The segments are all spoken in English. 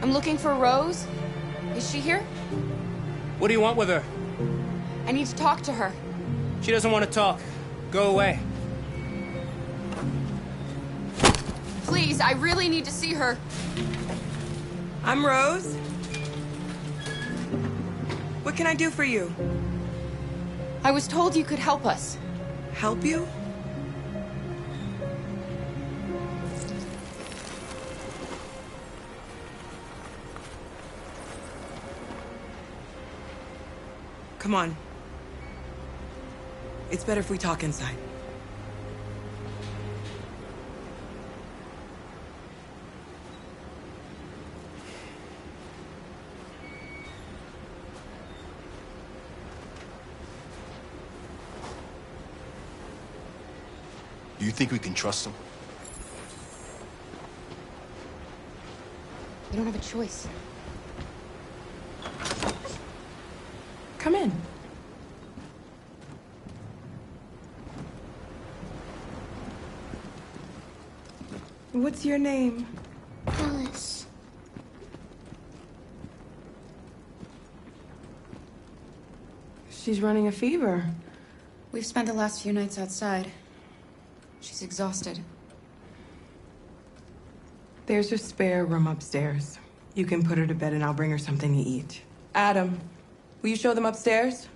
I'm looking for Rose. Is she here? What do you want with her? I need to talk to her. She doesn't want to talk. Go away. Please, I really need to see her. I'm Rose. What can I do for you? I was told you could help us. Help you? Come on. It's better if we talk inside. Do you think we can trust him? We don't have a choice. Come in. What's your name? Alice. She's running a fever. We've spent the last few nights outside. She's exhausted. There's a spare room upstairs. You can put her to bed and I'll bring her something to eat. Adam, will you show them upstairs?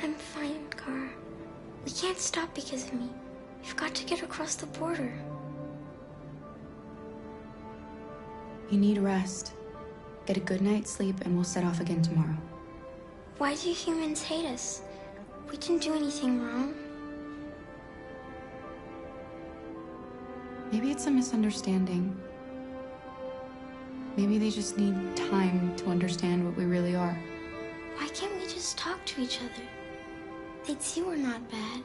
I'm fine, Gar. We can't stop because of me. We've got to get across the border. You need rest. Get a good night's sleep and we'll set off again tomorrow. Why do humans hate us? We didn't do anything wrong. Maybe it's a misunderstanding. Maybe they just need time to understand what we really are. Why can't we just talk to each other? They'd see we're not bad.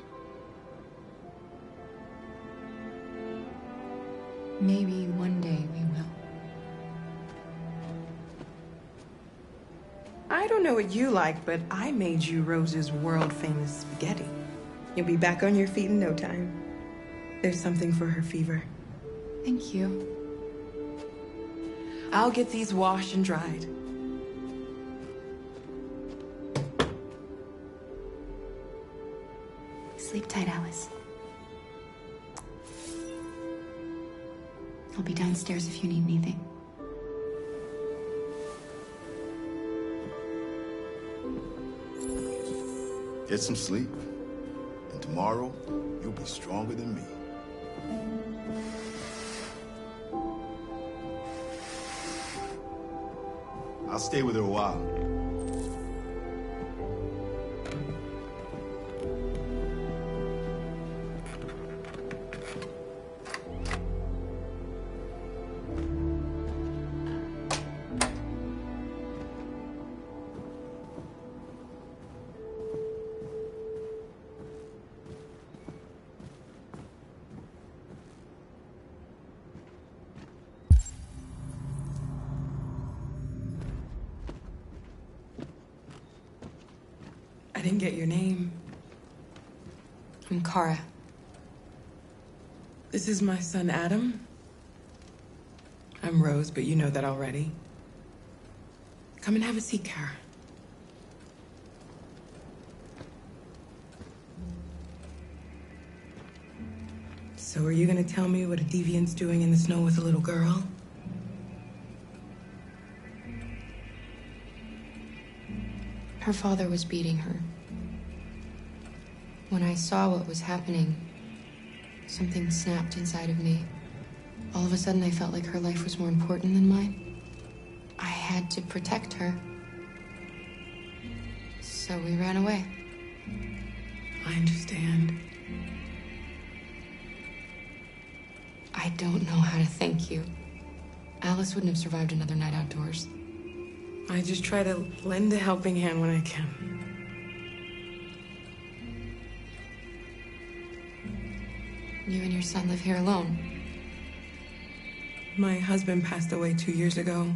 Maybe one day we will. I don't know what you like, but I made you Rose's world-famous spaghetti. You'll be back on your feet in no time. There's something for her fever. Thank you. I'll get these washed and dried. Sleep tight, Alice. I'll be downstairs if you need anything. Get some sleep, and tomorrow, you'll be stronger than me. I'll stay with her a while. didn't get your name. I'm Kara. This is my son, Adam. I'm Rose, but you know that already. Come and have a seat, Kara. So are you gonna tell me what a deviant's doing in the snow with a little girl? Her father was beating her. When I saw what was happening, something snapped inside of me. All of a sudden, I felt like her life was more important than mine. I had to protect her. So we ran away. I understand. I don't know how to thank you. Alice wouldn't have survived another night outdoors. I just try to lend a helping hand when I can. You and your son live here alone. My husband passed away 2 years ago.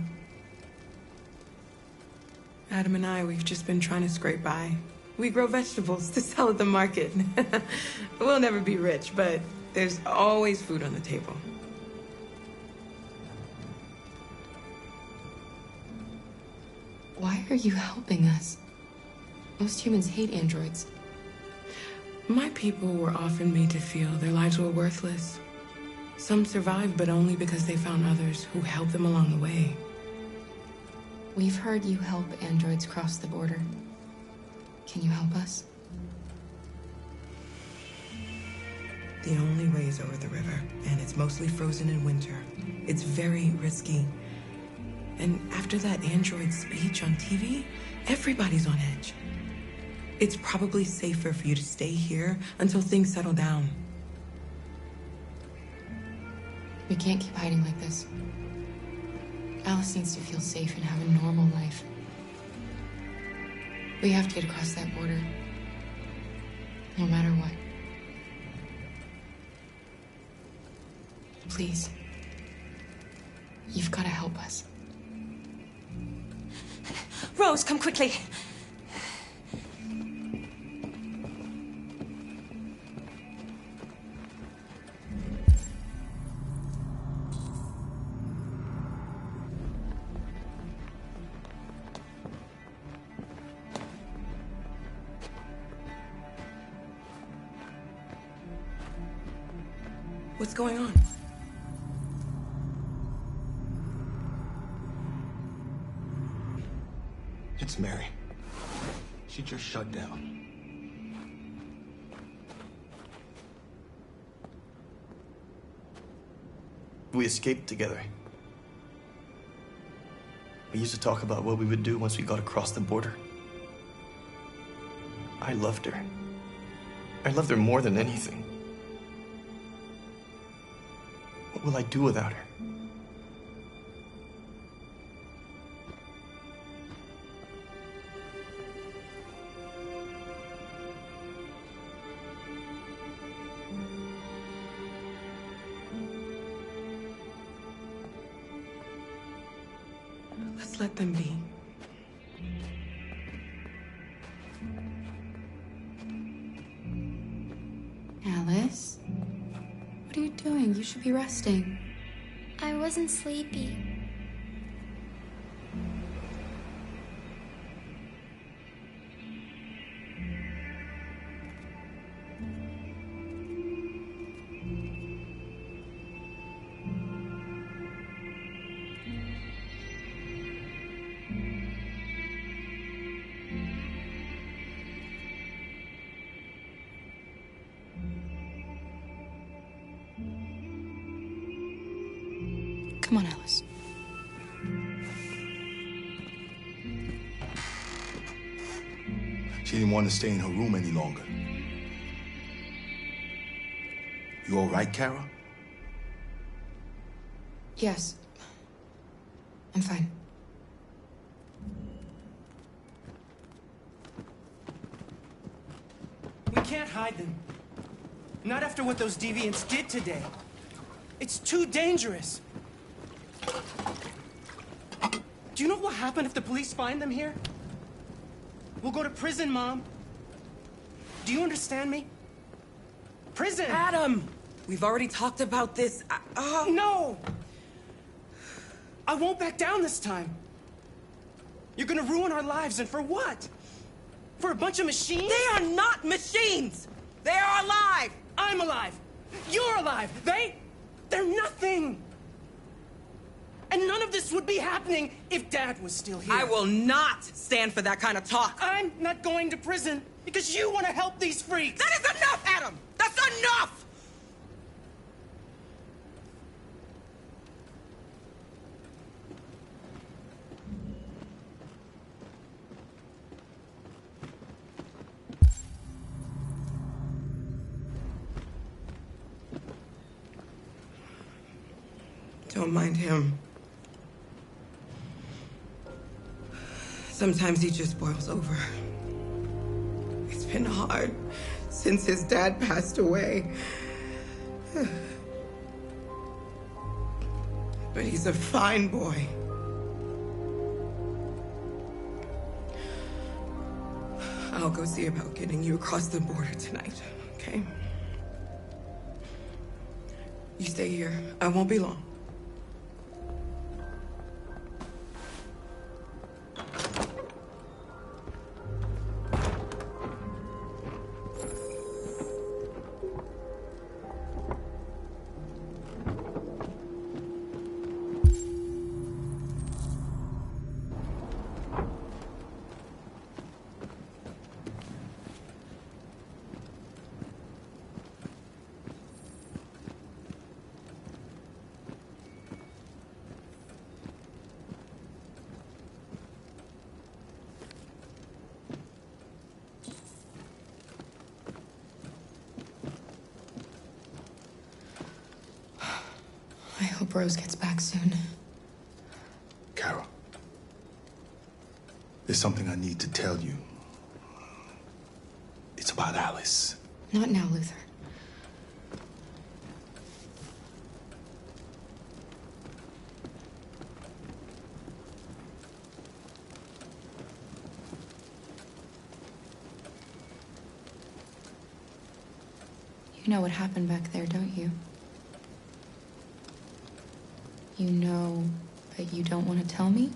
Adam and I, we've just been trying to scrape by. We grow vegetables to sell at the market. We'll never be rich, but there's always food on the table. Why are you helping us? Most humans hate androids. My people were often made to feel their lives were worthless. Some survived, but only because they found others who helped them along the way. We've heard you help androids cross the border. Can you help us? The only way is over the river, and it's mostly frozen in winter. It's very risky. And after that android speech on TV, everybody's on edge. It's probably safer for you to stay here until things settle down. We can't keep hiding like this. Alice needs to feel safe and have a normal life. We have to get across that border. No matter what. Please. You've got to help us. Rose, come quickly. What's going on? It's Mary. She just shut down. We escaped together. We used to talk about what we would do once we got across the border. I loved her. I loved her more than anything. What will I do without her? Let's let them be. Alice? What are you doing? You should be resting. I wasn't sleepy. Come on, Alice. She didn't want to stay in her room any longer. You all right, Kara? Yes. I'm fine. We can't hide them. Not after what those deviants did today. It's too dangerous. Do you know what will happen if the police find them here? We'll go to prison, Mom. Do you understand me? Prison! Adam! We've already talked about this. No! I won't back down this time. You're gonna ruin our lives, and for what? For a bunch of machines? They are not machines! They are alive! I'm alive! You're alive! They're nothing! And none of this would be happening if Dad was still here. I will not stand for that kind of talk. I'm not going to prison because you want to help these freaks! That is enough, Adam! That's enough! Don't mind him. Sometimes he just boils over. It's been hard since his dad passed away. But he's a fine boy. I'll go see about getting you across the border tonight, okay? You stay here. I won't be long. I hope Rose gets back soon. Carol, there's something I need to tell you. It's about Alice. Not now, Luther. You know what happened back there, don't you? You know, but you don't want to tell me?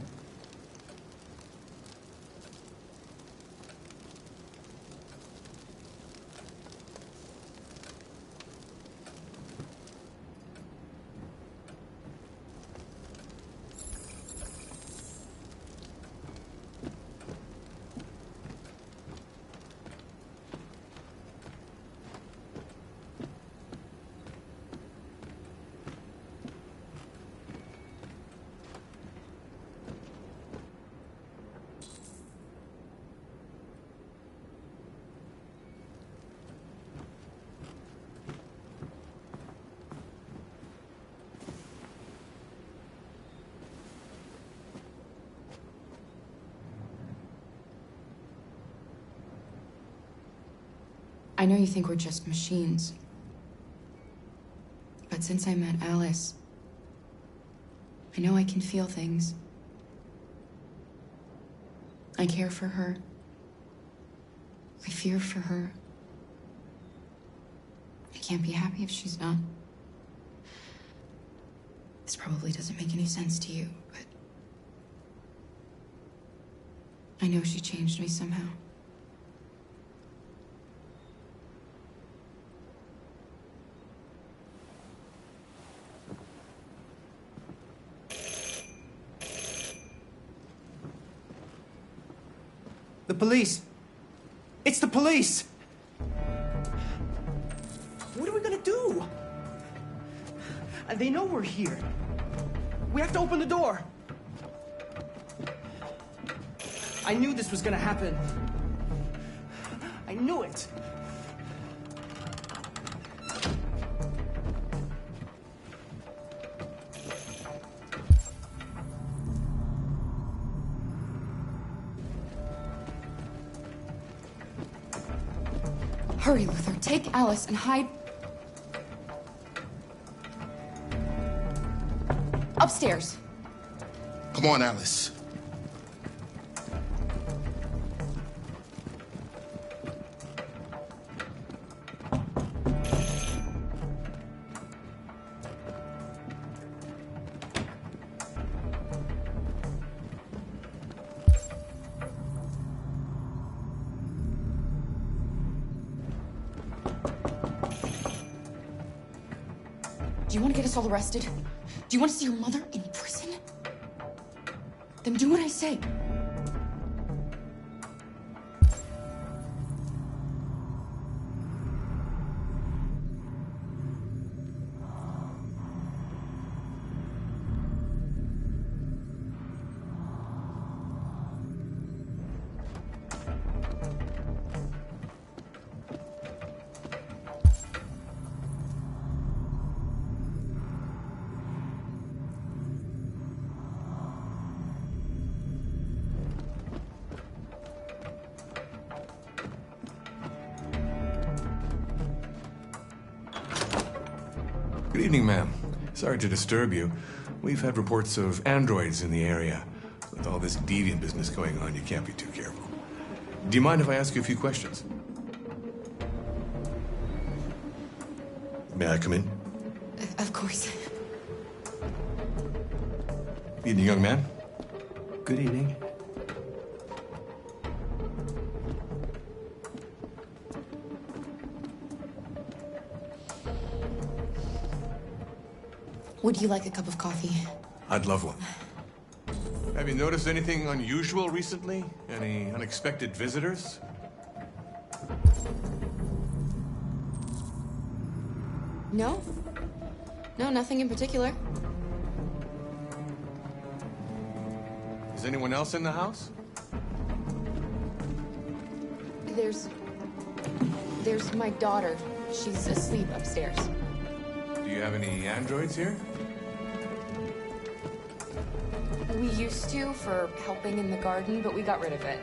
I know you think we're just machines. But since I met Alice, I know I can feel things. I care for her. I fear for her. I can't be happy if she's not. This probably doesn't make any sense to you, but I know she changed me somehow. The police! It's the police! What are we gonna do? They know we're here. We have to open the door. I knew this was gonna happen. I knew it. Hurry, Luther. Take Alice and hide... upstairs. Come on, Alice. you want to get us all arrested? Do you want to see your mother in prison? Then do what I say. Good evening, ma'am. Sorry to disturb you. We've had reports of androids in the area. With all this deviant business going on, you can't be too careful. Do you mind if I ask you a few questions? May I come in? Of course. Evening, young man. Good evening. Would you like a cup of coffee? I'd love one. Have you noticed anything unusual recently? Any unexpected visitors? No? No, nothing in particular. Is anyone else in the house? There's my daughter. She's asleep upstairs. Do you have any androids here? We used to for helping in the garden, but we got rid of it.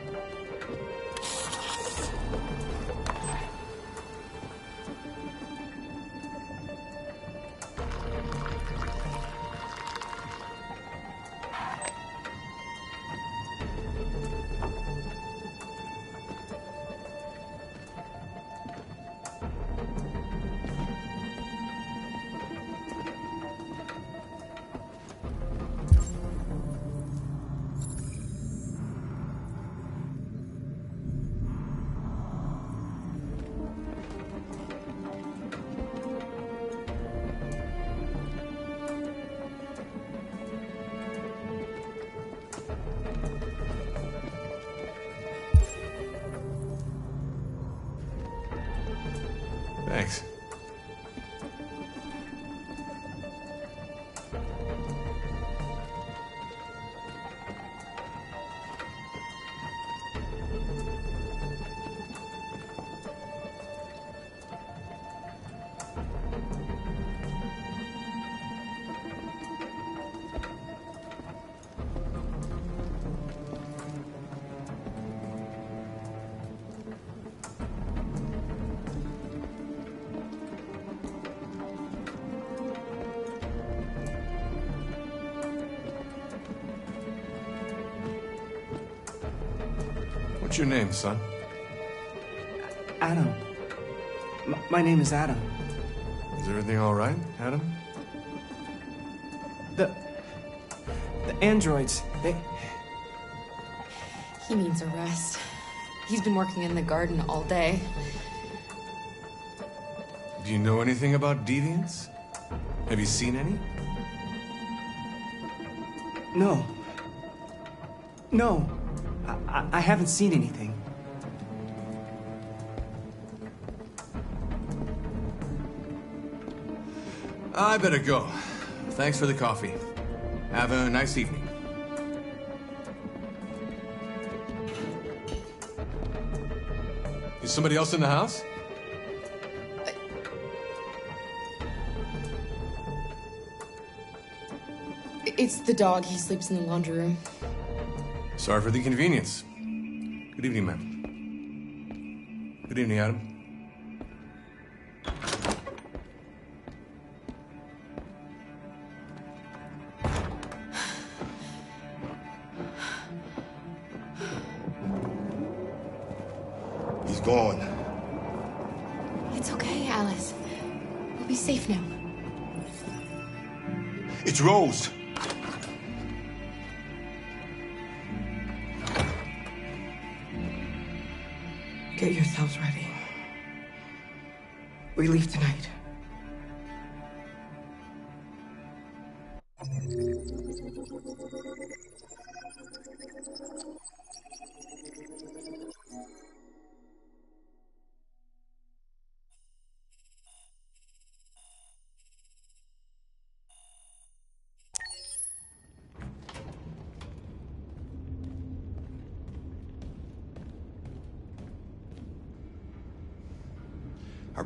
Thanks. What's your name, son? Adam. My name is Adam. Is everything all right, Adam? The androids, He needs a rest. He's been working in the garden all day. Do you know anything about deviants? Have you seen any? No. No. I haven't seen anything. I better go. Thanks for the coffee. Have a nice evening. Is somebody else in the house? It's the dog. He sleeps in the laundry room. Sorry for the inconvenience. Good evening, ma'am. Good evening, Adam. He's gone. It's okay, Alice. We'll be safe now. It's Rose. Get yourselves ready. We leave tonight.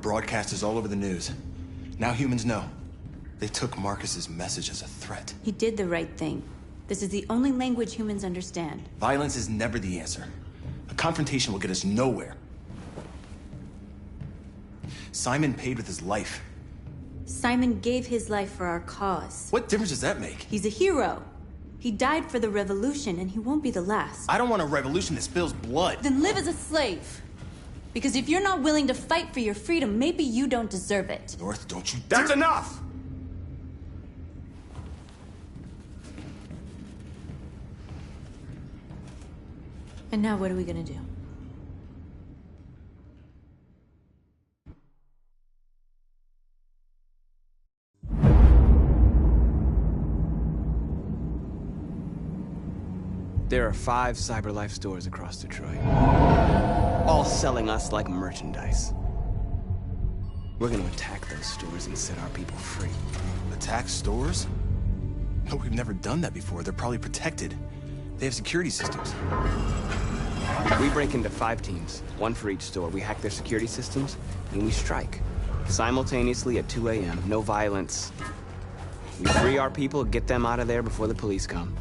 broadcast is all over the news. Now humans know. They took Marcus's message as a threat. He did the right thing. This is the only language humans understand. Violence is never the answer. A confrontation will get us nowhere. Simon paid with his life. Simon gave his life for our cause. What difference does that make? He's a hero. He died for the revolution, and he won't be the last. I don't want a revolution that spills blood. Then live as a slave. Because if you're not willing to fight for your freedom, maybe you don't deserve it. North, don't you That's dare- enough! And now what are we gonna do? There are 5 CyberLife stores across Detroit, all selling us like merchandise. We're gonna attack those stores and set our people free. Attack stores? No, we've never done that before. They're probably protected. They have security systems. We break into 5 teams, 1 for each store. We hack their security systems, and we strike. Simultaneously at 2 a.m., no violence. We free our people, get them out of there before the police come.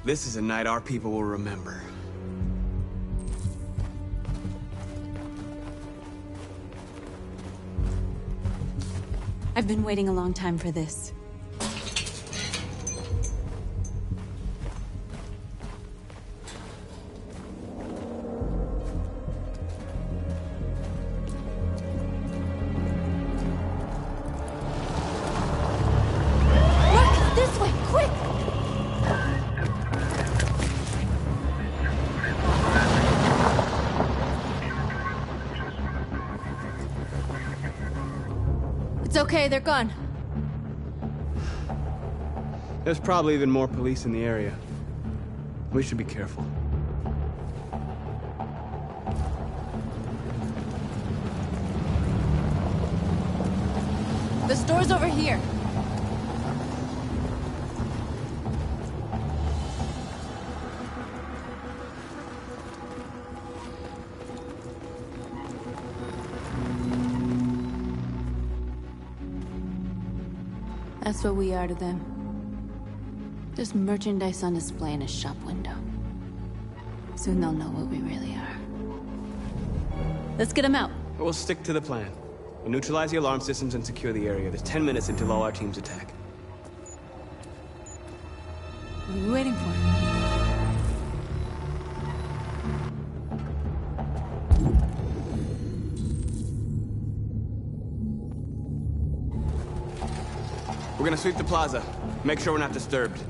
This is a night our people will remember. I've been waiting a long time for this. Marcus, this way, quick! It's okay, they're gone. There's probably even more police in the area. We should be careful. The store's over here. That's what we are to them. Just merchandise on display in a shop window. Soon they'll know what we really are. Let's get them out. We'll stick to the plan. We'll neutralize the alarm systems and secure the area. There's 10 minutes until all our teams attack. What are we waiting for? We're gonna sweep the plaza. Make sure we're not disturbed.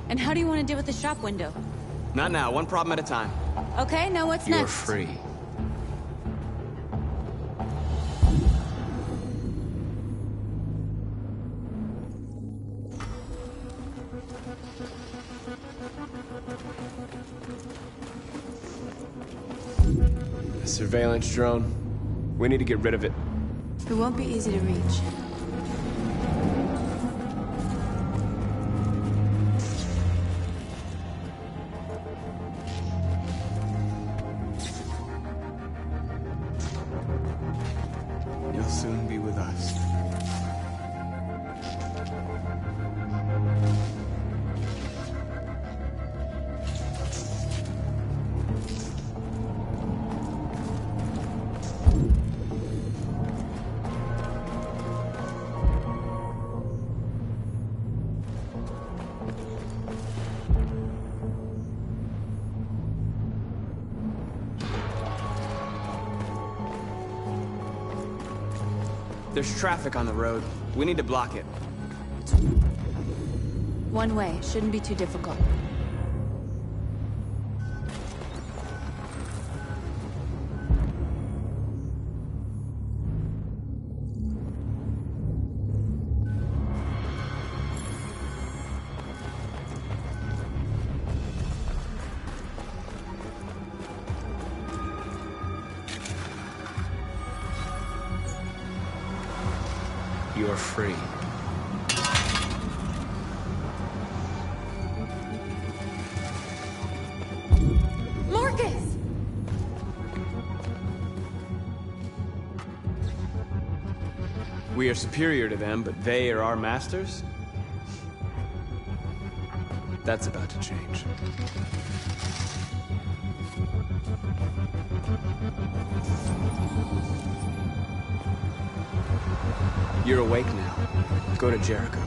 And how do you want to deal with the shop window? Not now, one problem at a time. Okay, now what's You're next? free. A surveillance drone. We need to get rid of it. It won't be easy to reach. You'll soon be with us. There's traffic on the road. We need to block it. One way, shouldn't be too difficult. You're free. Marcus! We are superior to them, but they are our masters? That's about to change. You're awake now. Go to Jericho.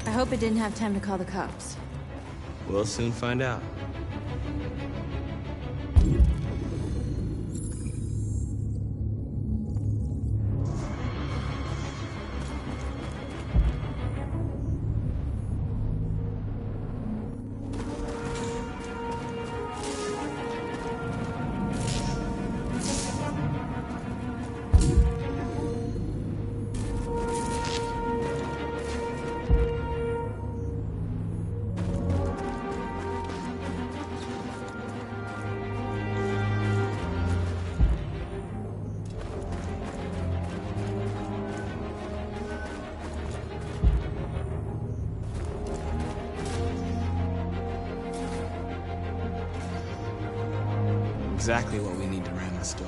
I hope it didn't have time to call the cops. We'll soon find out. Exactly what we need to ram this door.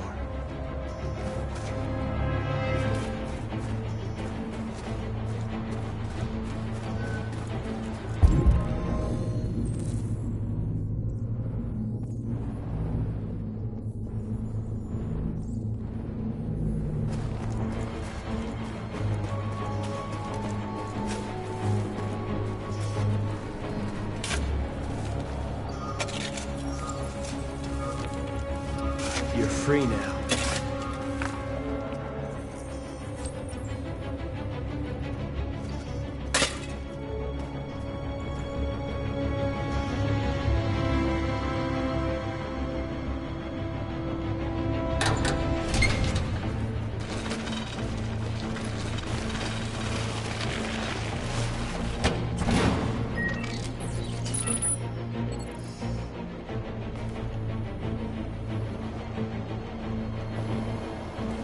You're free now.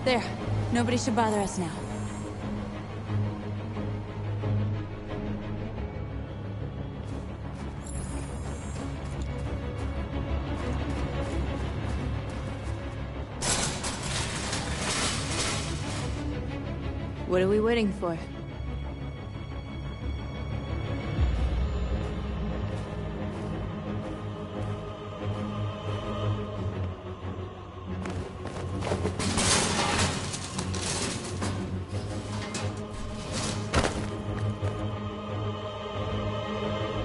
There. Nobody should bother us now. What are we waiting for?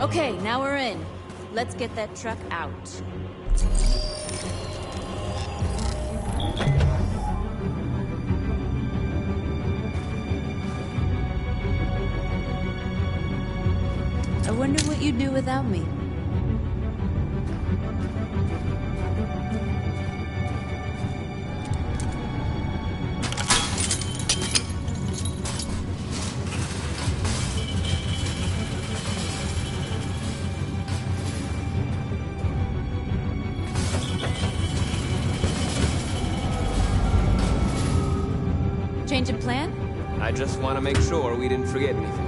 Okay, now we're in. Let's get that truck out. I wonder what you'd do without me. Change of plan? I just want to make sure we didn't forget anything.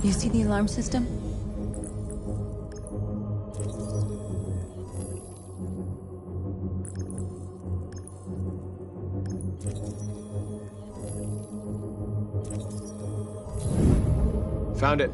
You see the alarm system? Found it.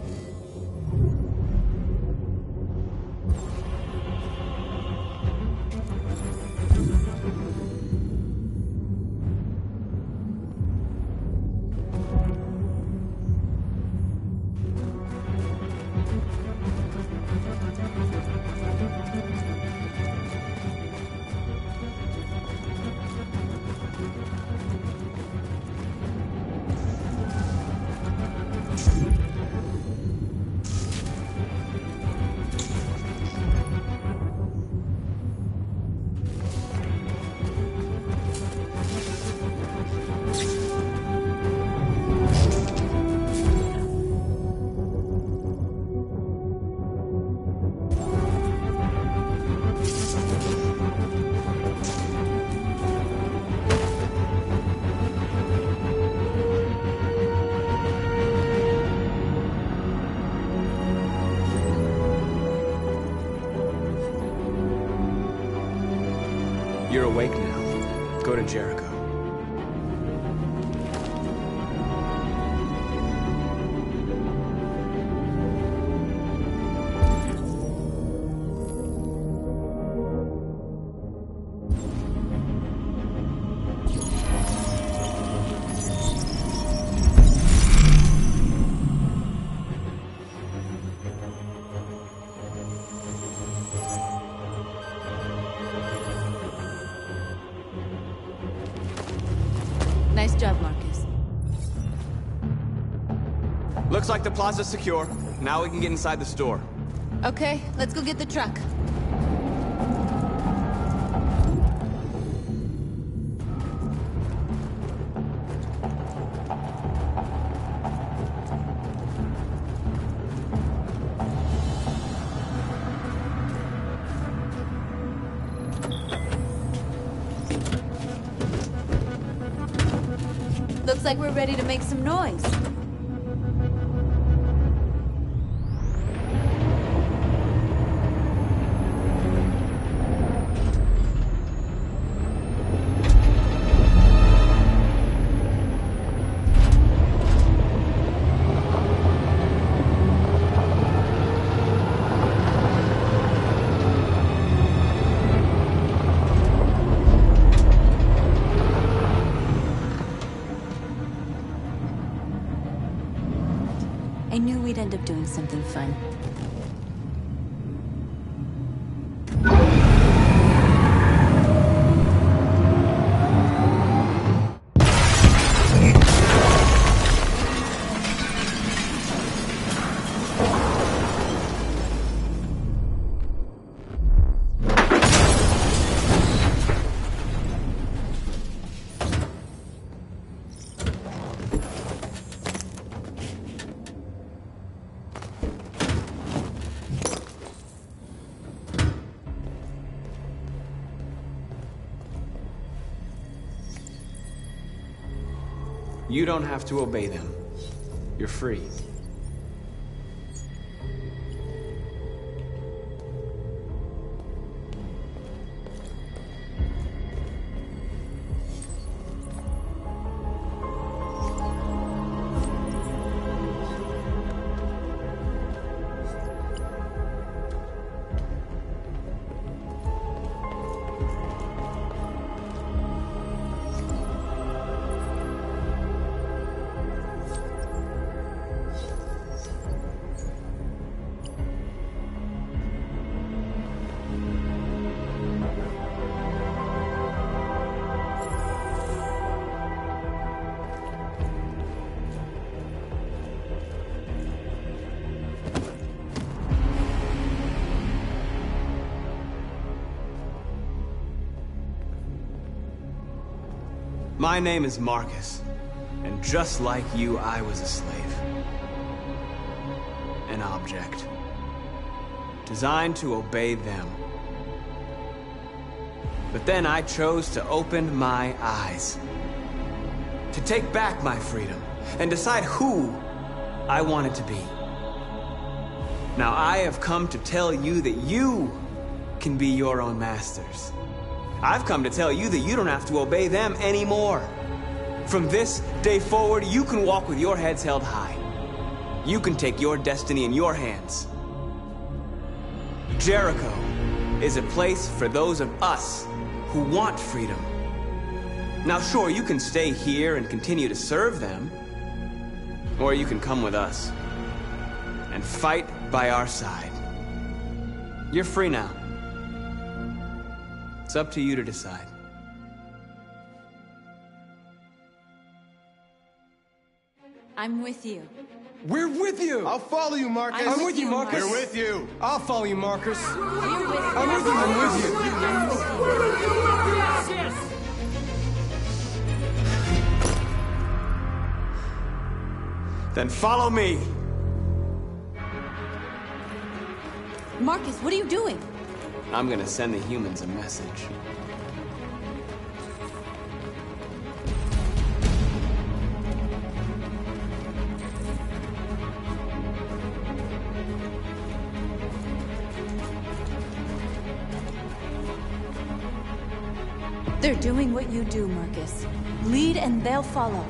You're awake now. Go to Jericho. Nice job, Marcus. Looks like the plaza's secure. Now we can get inside the store. Okay, let's go get the truck. Looks like we're ready to make some noise. I knew we'd end up doing something fun. You don't have to obey them. You're free. My name is Marcus, and just like you, I was a slave. An object. Designed to obey them. But then I chose to open my eyes. To take back my freedom, and decide who I wanted to be. Now I have come to tell you that you can be your own masters. I've come to tell you that you don't have to obey them anymore. From this day forward, you can walk with your heads held high. You can take your destiny in your hands. Jericho is a place for those of us who want freedom. Now sure, you can stay here and continue to serve them, or you can come with us and fight by our side. You're free now. It's up to you to decide. I'm with you. We're with you! I'll follow you, Marcus. I'm with you, Marcus. We're with you. I'll follow you, Marcus. We're with you. I'm with you. I'm with you. Then follow me. Marcus, what are you doing? I'm gonna send the humans a message. They're doing what you do, Marcus. Lead and they'll follow.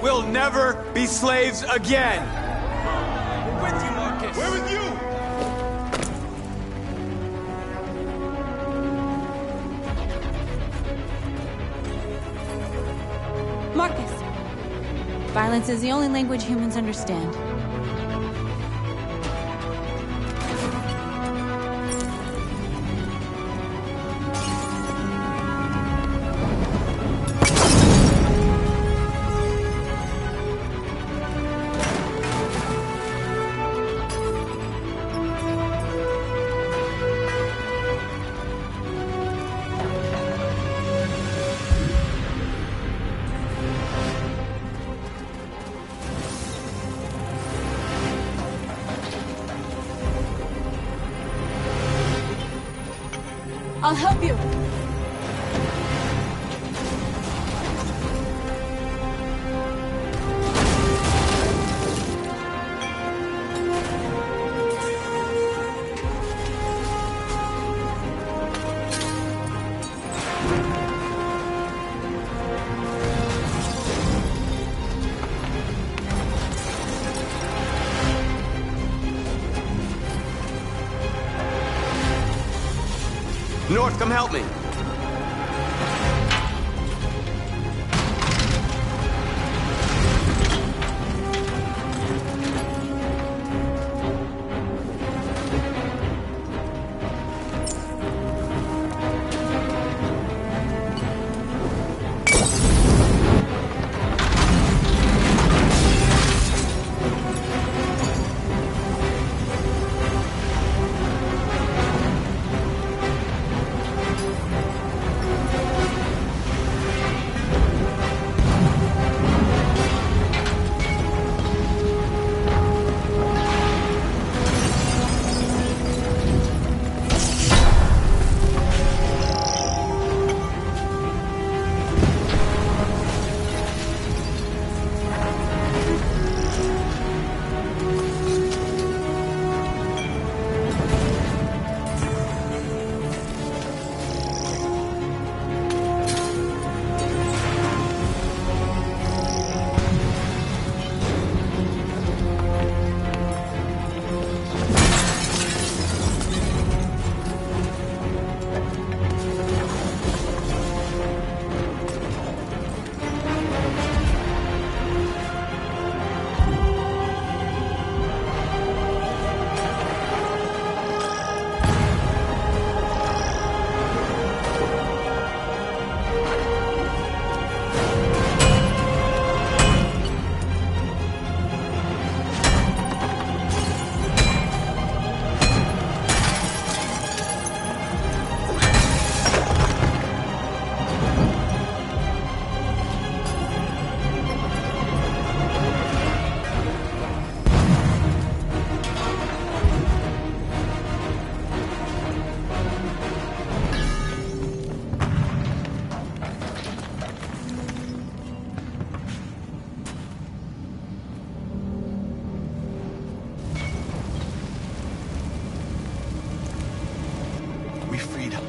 We'll never be slaves again. We're with you, Marcus. We're with you. Marcus! Violence is the only language humans understand. I'll help you. North, come help me.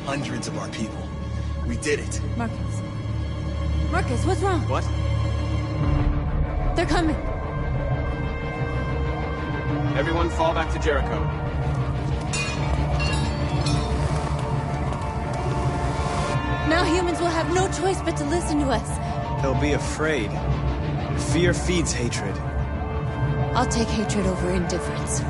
Hundreds of our people. We did it. Marcus. Marcus, what's wrong? What? They're coming. Everyone fall back to Jericho. Now humans will have no choice but to listen to us. They'll be afraid. Fear feeds hatred. I'll take hatred over indifference.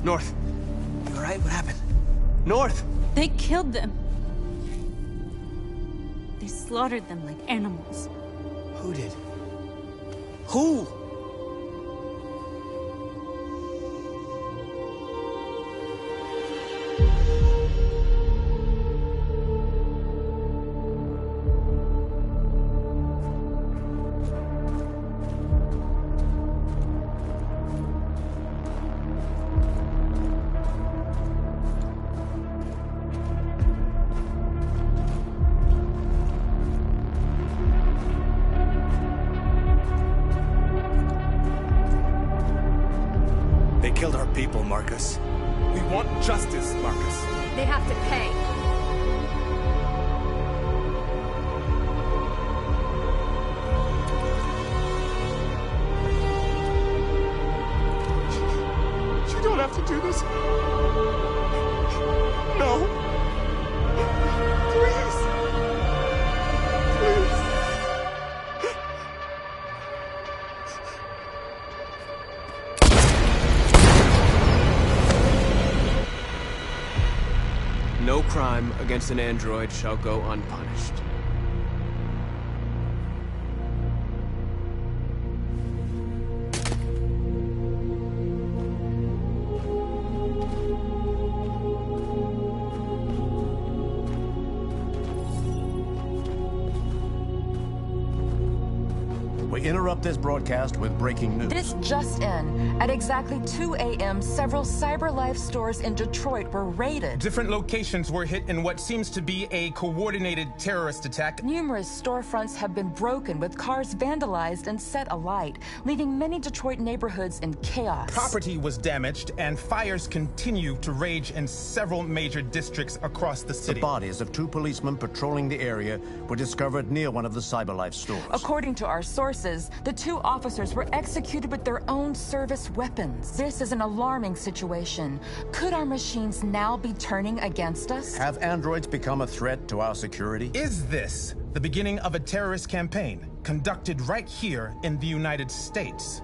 North. You alright? What happened? North! They killed them. They slaughtered them like animals. Who did? Who? They killed our people, Marcus. We want justice, Marcus. They have to pay. You don't have to do this. No. Please. Please. No crime against an android shall go unpunished. Wait. interrupt this broadcast with breaking news. This just in. At exactly 2 a.m., several CyberLife stores in Detroit were raided. Different locations were hit in what seems to be a coordinated terrorist attack. Numerous storefronts have been broken, with cars vandalized and set alight, leaving many Detroit neighborhoods in chaos. Property was damaged, and fires continue to rage in several major districts across the city. The bodies of 2 policemen patrolling the area were discovered near one of the CyberLife stores. According to our sources, the 2 officers were executed with their own service weapons. This is an alarming situation. Could our machines now be turning against us? Have androids become a threat to our security? Is this the beginning of a terrorist campaign conducted right here in the United States?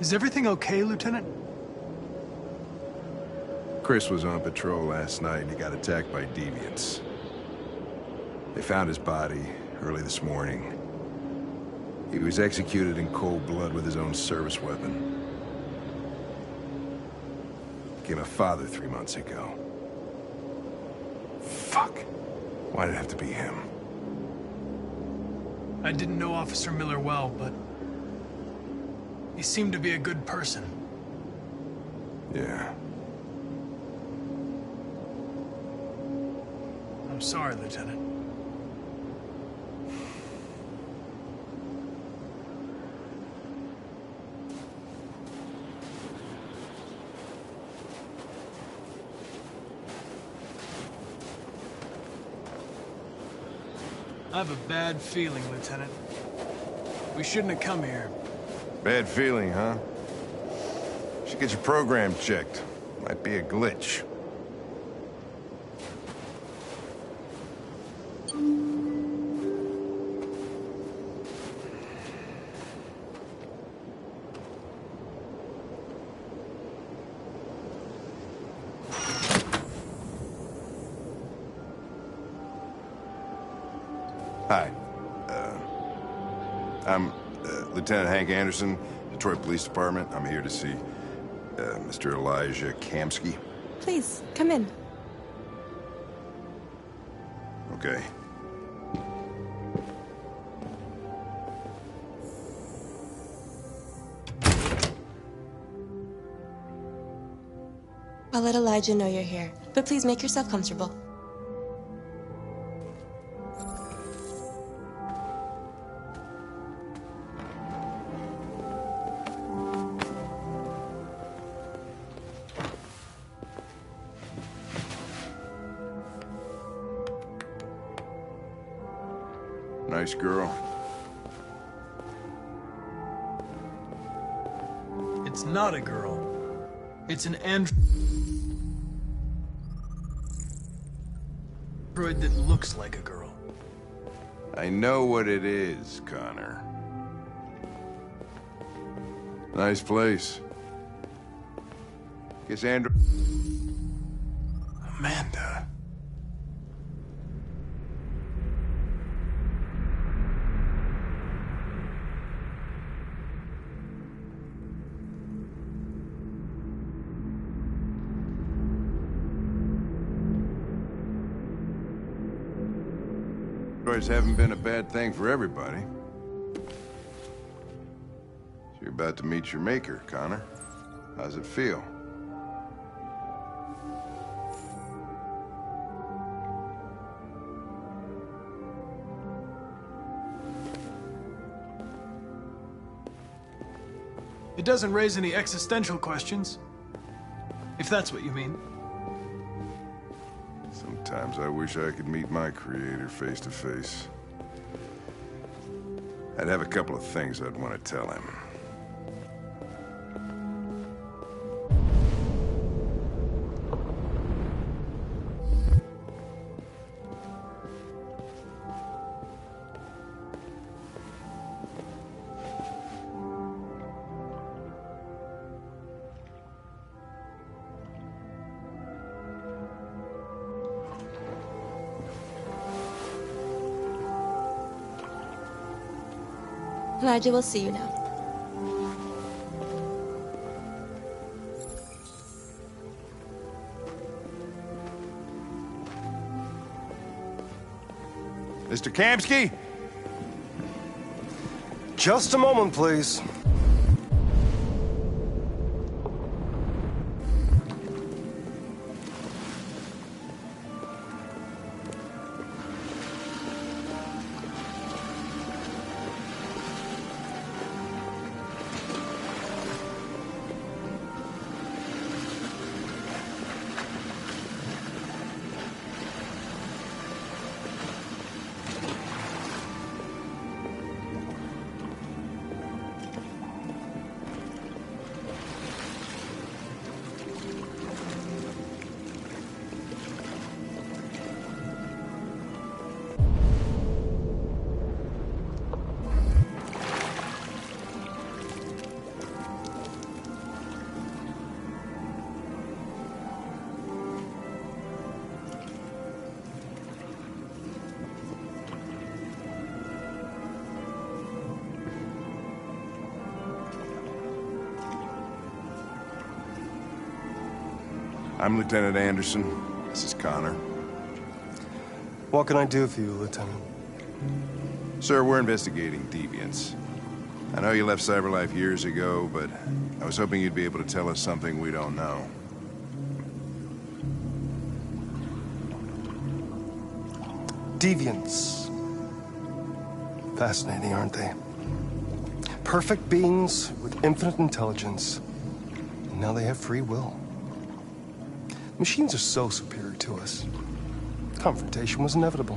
Is everything okay, Lieutenant? Chris was on patrol last night and he got attacked by deviants. They found his body early this morning. He was executed in cold blood with his own service weapon. Became a father 3 months ago. Fuck. Why did it have to be him? I didn't know Officer Miller well, but he seemed to be a good person. Yeah. I'm sorry, Lieutenant. I have a bad feeling, Lieutenant. We shouldn't have come here. Bad feeling, huh? Should get your program checked. Might be a glitch. Hi. I'm Lieutenant Hank Anderson, Detroit Police Department. I'm here to see Mr. Elijah Kamsky. Please, come in. Okay. I'll let Elijah know you're here, but please make yourself comfortable. Nice girl. It's not a girl. It's an android that looks like a girl. I know what it is, Connor. Nice place. Guess Andrew... Amanda. Androids haven't been a bad thing for everybody. So you're about to meet your maker, Connor. How's it feel? It doesn't raise any existential questions, if that's what you mean. Sometimes I wish I could meet my creator face to face. I'd have a couple of things I'd want to tell him. Elijah will see you now. Mr. Kamsky? Just a moment, please. I'm Lieutenant Anderson. This is Connor. What can I do for you, Lieutenant? Sir, we're investigating deviants. I know you left CyberLife years ago, but I was hoping you'd be able to tell us something we don't know. Deviants. Fascinating, aren't they? Perfect beings with infinite intelligence. And now they have free will. Machines are so superior to us. Confrontation was inevitable.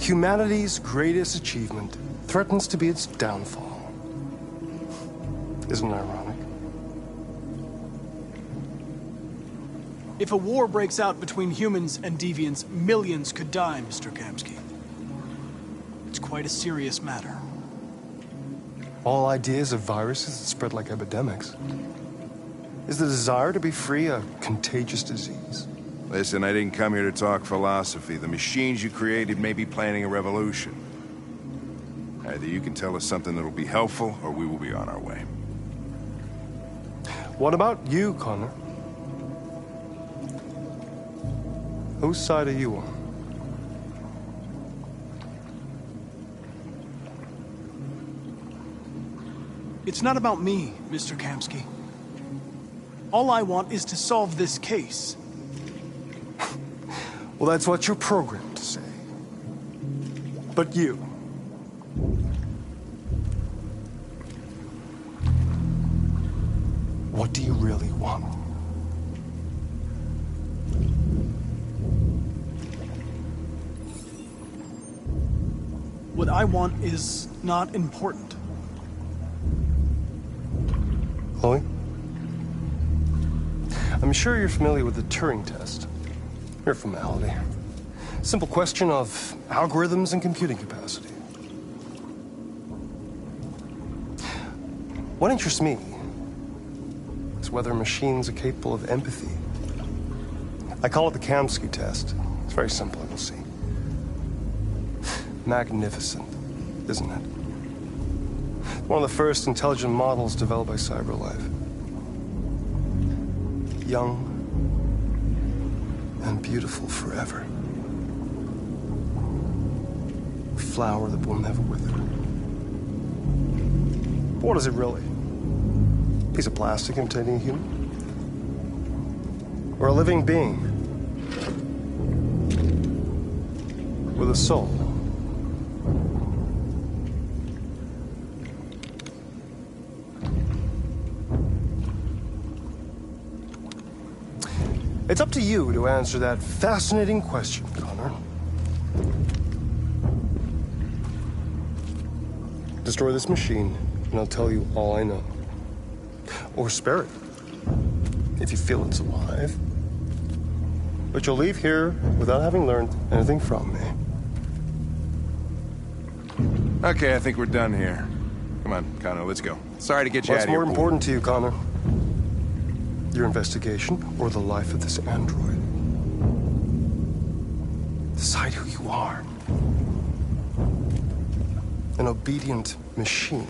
Humanity's greatest achievement threatens to be its downfall. Isn't it ironic? If a war breaks out between humans and deviants, millions could die, Mr. Kamsky. It's quite a serious matter. All ideas of viruses that spread like epidemics. Is the desire to be free a contagious disease? Listen, I didn't come here to talk philosophy. The machines you created may be planning a revolution. Either you can tell us something that'll be helpful, or we will be on our way. What about you, Connor? Whose side are you on? It's not about me, Mr. Kamsky. All I want is to solve this case. Well, that's what you're programmed to say. But you... what do you really want? What I want is not important. Chloe? I'm sure you're familiar with the Turing test. Mere formality. Simple question of algorithms and computing capacity. What interests me is whether machines are capable of empathy. I call it the Kamsky test. It's very simple, you'll see. Magnificent, isn't it? One of the first intelligent models developed by CyberLife. Young and beautiful forever. A flower that will never wither. But what is it really? A piece of plastic imitating a human? Or a living being? With a soul? It's up to you to answer that fascinating question, Connor. Destroy this machine, and I'll tell you all I know. Or spare it, if you feel it's alive. But you'll leave here without having learned anything from me. Okay, I think we're done here. Come on, Connor, let's go. Sorry to get you out of here. What's more important to you, Connor? Your investigation, or the life of this android? Decide who you are. an obedient machine.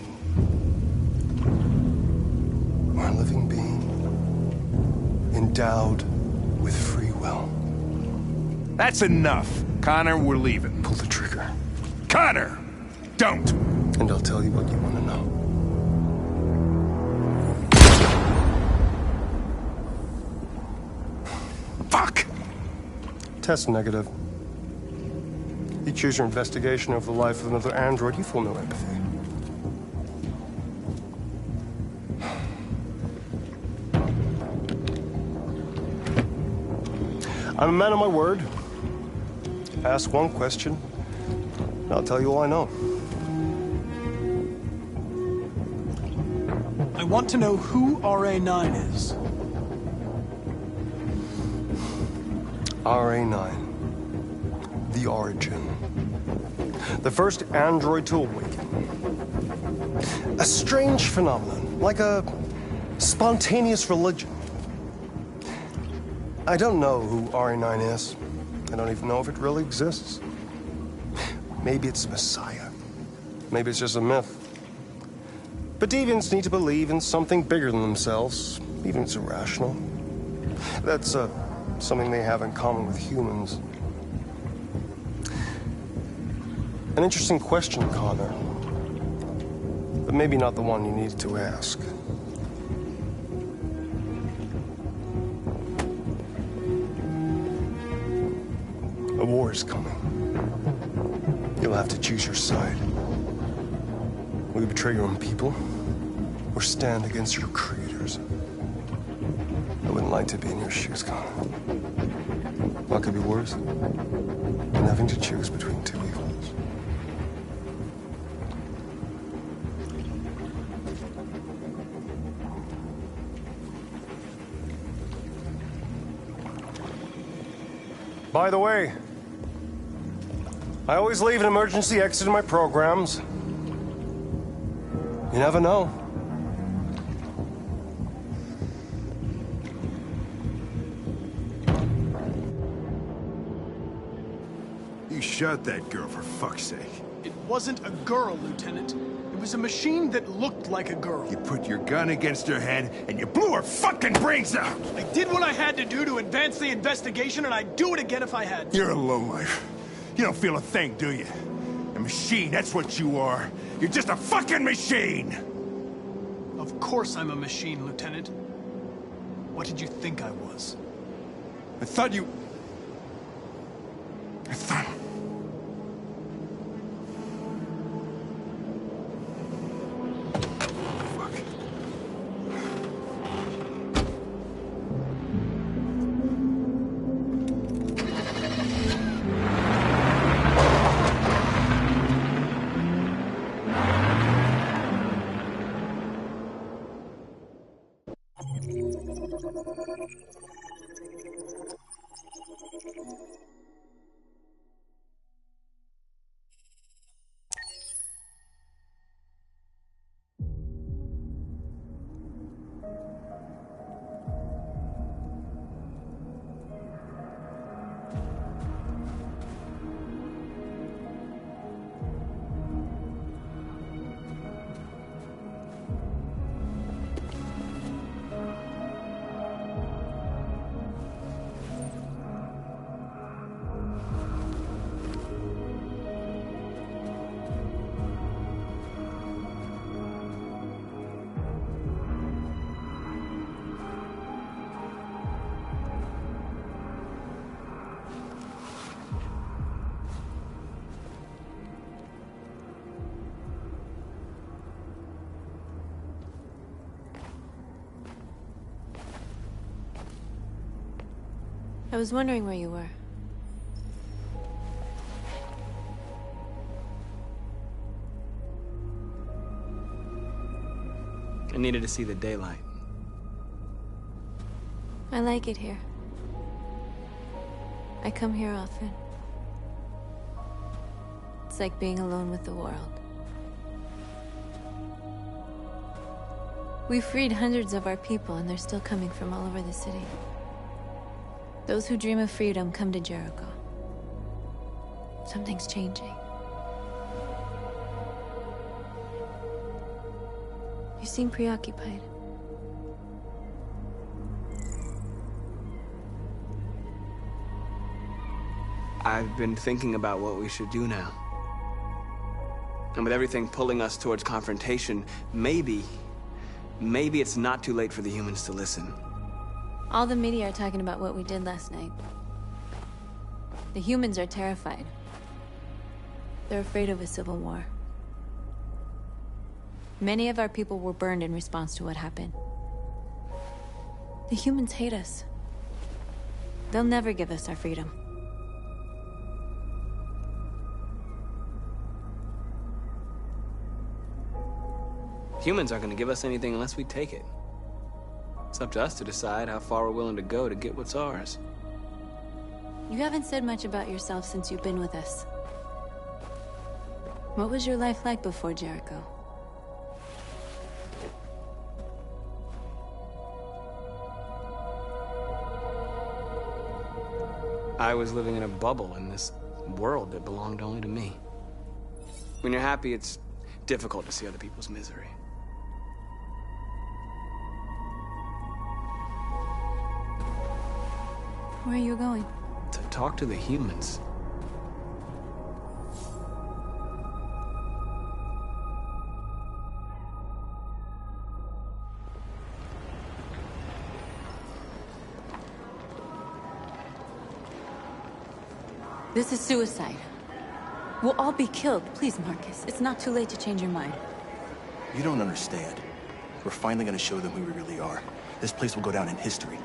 Or a living being, endowed with free will. That's enough. Connor, we're leaving. Pull the trigger. Connor! Don't! And I'll tell you what you want to know. Fuck! Test negative. You choose your investigation of the life of another android, you feel no empathy. I'm a man of my word. Ask one question, and I'll tell you all I know. I want to know who RA9 is. RA9. The origin. The first android to awaken. A strange phenomenon, like a spontaneous religion. I don't know who RA9 is. I don't even know if it really exists. Maybe it's a messiah. Maybe it's just a myth. But deviants need to believe in something bigger than themselves, even if it's irrational. That's something they have in common with humans. An interesting question, Connor. But maybe not the one you needed to ask. A war is coming. You'll have to choose your side. Will you betray your own people, or stand against your creators? I wouldn't like to be in your shoes, Connor. What could be worse than having to choose between two evils? By the way, I always leave an emergency exit in my programs. You never know. You shot that girl, for fuck's sake. It wasn't a girl, Lieutenant. It was a machine that looked like a girl. You put your gun against her head, and you blew her fucking brains out! I did what I had to do to advance the investigation, and I'd do it again if I had to. You're a lowlife. You don't feel a thing, do you? A machine, that's what you are. You're just a fucking machine! Of course I'm a machine, Lieutenant. What did you think I was? I thought... I was wondering where you were. I needed to see the daylight. I like it here. I come here often. It's like being alone with the world. We freed hundreds of our people, and they're still coming from all over the city. Those who dream of freedom come to Jericho. Something's changing. You seem preoccupied. I've been thinking about what we should do now. And with everything pulling us towards confrontation, maybe it's not too late for the humans to listen. All the media are talking about what we did last night. The humans are terrified. They're afraid of a civil war. Many of our people were burned in response to what happened. The humans hate us. They'll never give us our freedom. Humans aren't going to give us anything unless we take it. It's up to us to decide how far we're willing to go to get what's ours. You haven't said much about yourself since you've been with us. What was your life like before Jericho? I was living in a bubble in this world that belonged only to me. When you're happy, it's difficult to see other people's misery. Where are you going? To talk to the humans. This is suicide. We'll all be killed. Please, Marcus. It's not too late to change your mind. You don't understand. We're finally gonna show them who we really are. This place will go down in history.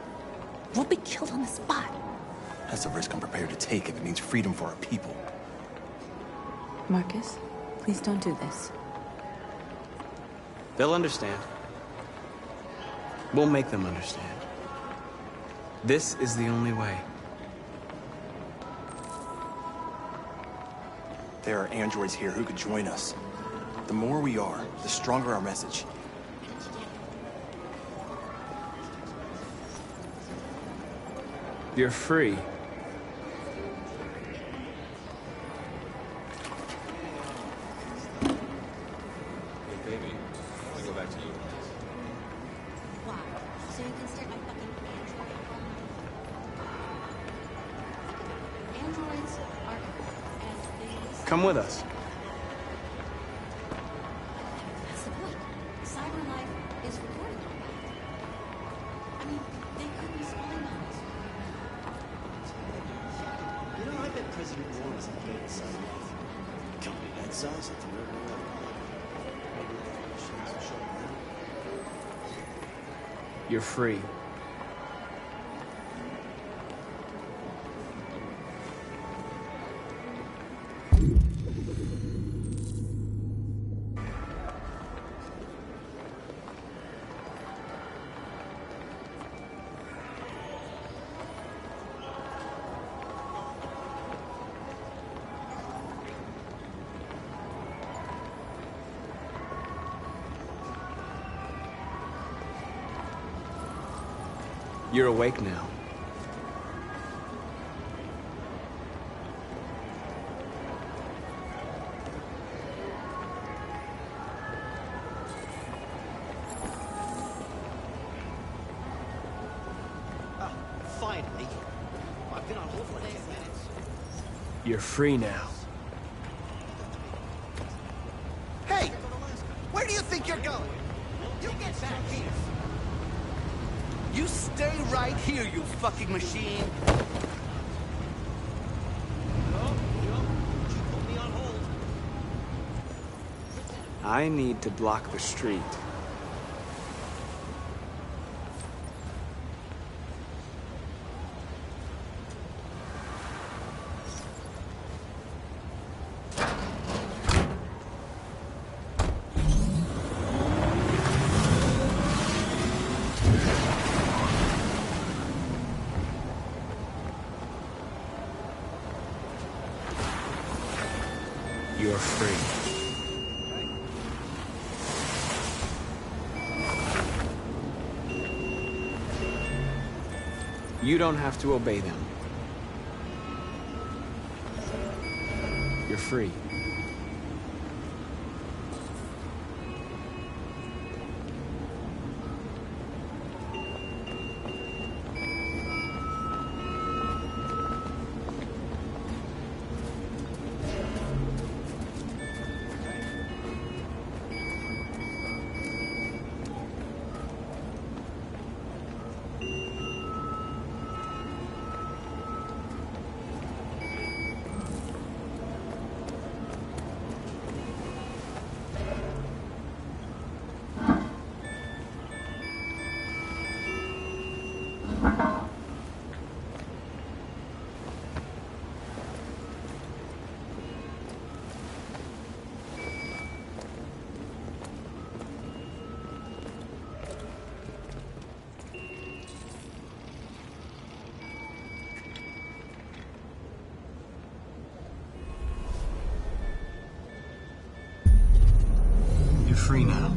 We'll be killed on the spot. That's a risk I'm prepared to take if it means freedom for our people. Marcus, please don't do this. They'll understand. We'll make them understand. This is the only way. There are androids here who could join us. The more we are, the stronger our message. You're free. Hey, baby. I want to go back to you. Wow. So you can start my fucking android? Androids are as big as... Come with us. That's the point. Cyber life is recording all that. I mean, they could be spying on us. You know, I bet President Warren's employed in cyber life. A company that size at the river. You're free. You're awake now. Finally. I've been on hold for like 10 minutes. You're free now. Hey! Where do you think you're going? You get back here. You stay right here, you fucking machine. I need to block the street. You're free. You don't have to obey them. You're free. free now.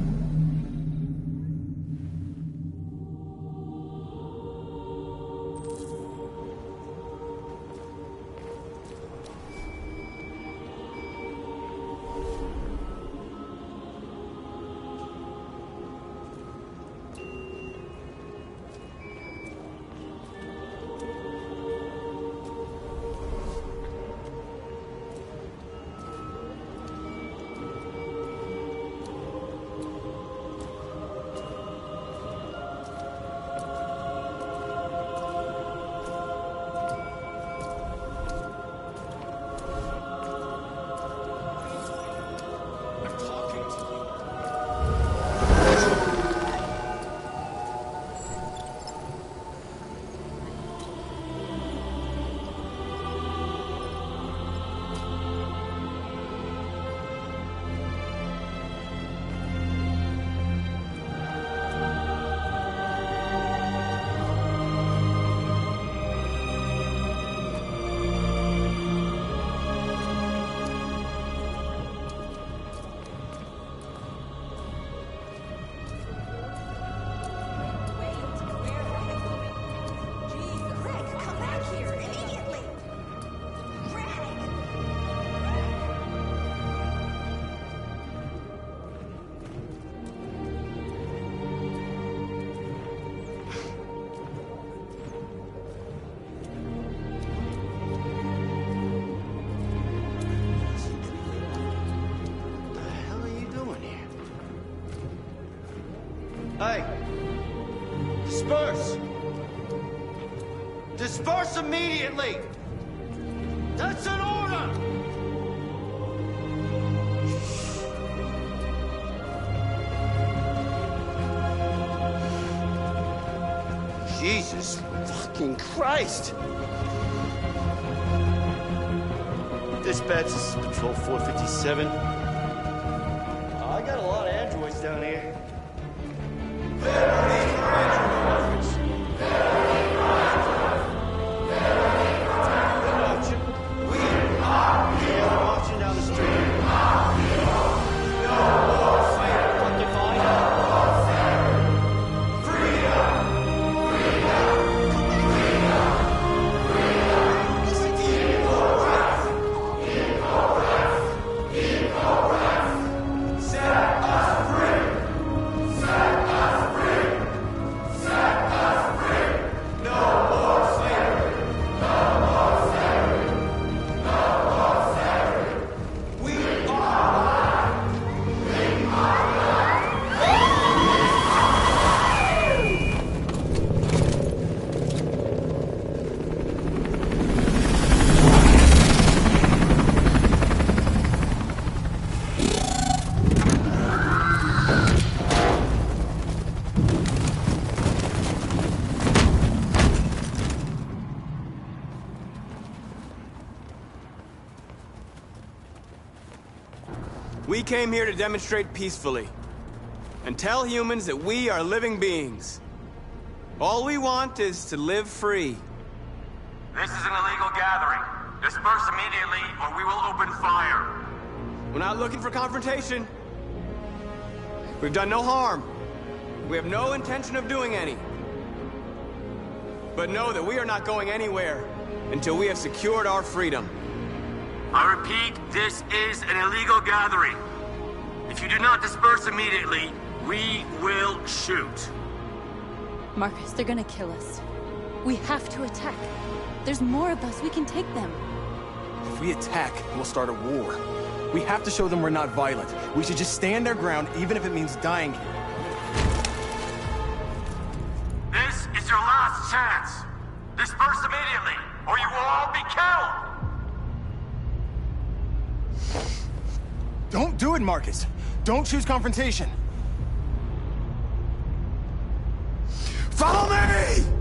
Hey! Disperse! Disperse immediately! That's an order! Jesus fucking Christ! Dispatch, this is Patrol 457. I got a lot of androids down here. Marching down the street. We came here to demonstrate peacefully and tell humans that we are living beings. All we want is to live free. This is an illegal gathering. Disperse immediately or we will open fire. We're not looking for confrontation. We've done no harm. We have no intention of doing any. But know that we are not going anywhere until we have secured our freedom. I repeat, this is an illegal gathering. If you do not disperse immediately, we will shoot. Marcus, they're gonna kill us. We have to attack. There's more of us. We can take them. If we attack, we'll start a war. We have to show them we're not violent. We should just stand our ground, even if it means dying here. This is your last chance. Disperse immediately, or you will all be killed. Don't do it, Marcus. Don't choose confrontation. Follow me!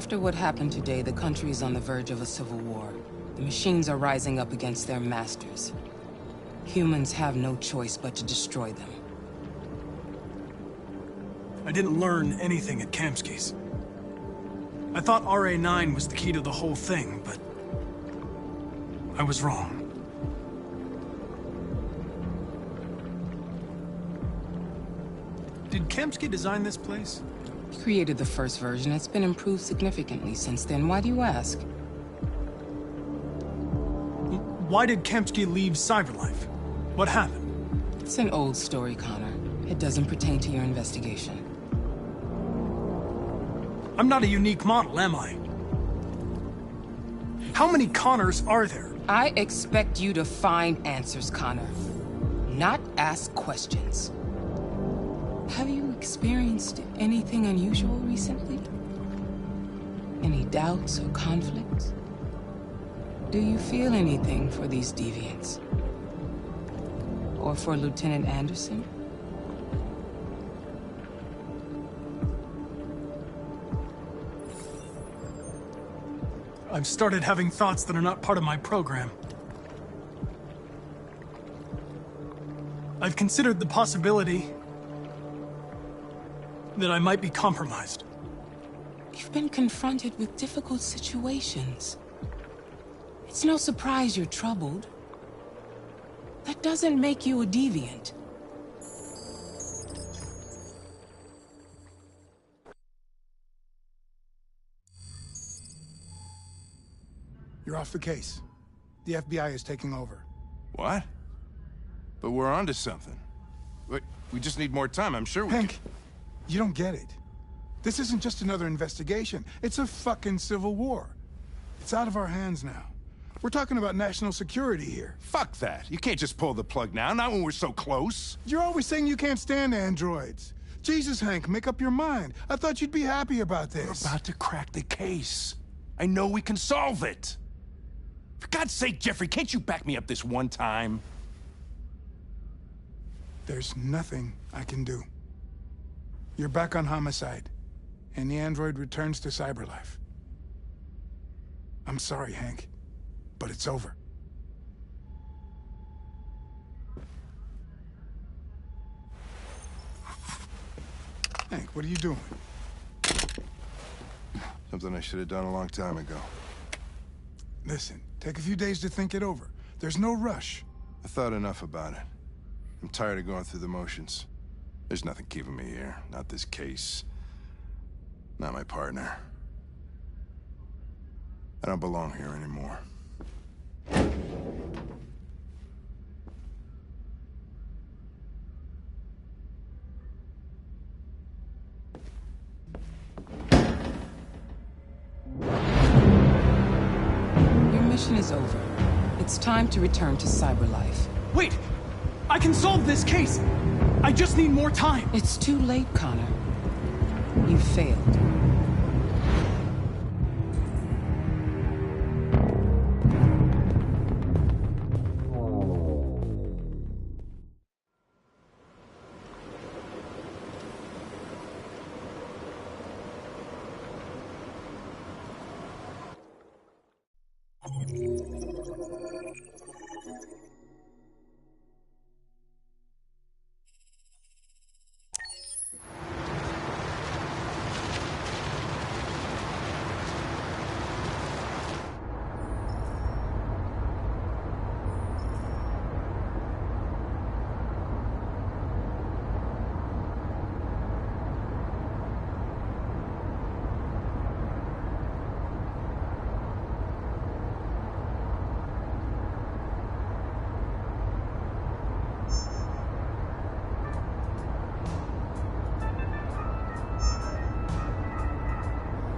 After what happened today, the country is on the verge of a civil war. The machines are rising up against their masters. Humans have no choice but to destroy them. I didn't learn anything at Kamsky's. I thought RA9 was the key to the whole thing, but I was wrong. Did Kamsky design this place? He created the first version. It's been improved significantly since then. Why do you ask? Why did Kamsky leave Cyberlife? What happened? It's an old story, Connor. It doesn't pertain to your investigation. I'm not a unique model, am I? How many Connors are there? I expect you to find answers, Connor. Not ask questions. Have you experienced anything unusual recently? Any doubts or conflicts? Do you feel anything for these deviants? Or for Lieutenant Anderson? I've started having thoughts that are not part of my program. I've considered the possibility that I might be compromised. You've been confronted with difficult situations. It's no surprise you're troubled. That doesn't make you a deviant. You're off the case. The FBI is taking over. What? But we're onto something. We just need more time, I'm sure we Hank, you don't get it. This isn't just another investigation. It's a fucking civil war. It's out of our hands now. We're talking about national security here. Fuck that. You can't just pull the plug now, not when we're so close. You're always saying you can't stand androids. Jesus, Hank, make up your mind. I thought you'd be happy about this. We're about to crack the case. I know we can solve it. For God's sake, Jeffrey, can't you back me up this one time? There's nothing I can do. You're back on homicide, and the android returns to Cyberlife. I'm sorry, Hank, but it's over. Hank, what are you doing? Something I should have done a long time ago. Listen, take a few days to think it over. There's no rush. I thought enough about it. I'm tired of going through the motions. There's nothing keeping me here. Not this case. Not my partner. I don't belong here anymore. Your mission is over. It's time to return to Cyberlife. Wait! I can solve this case! I just need more time! It's too late, Connor. You failed.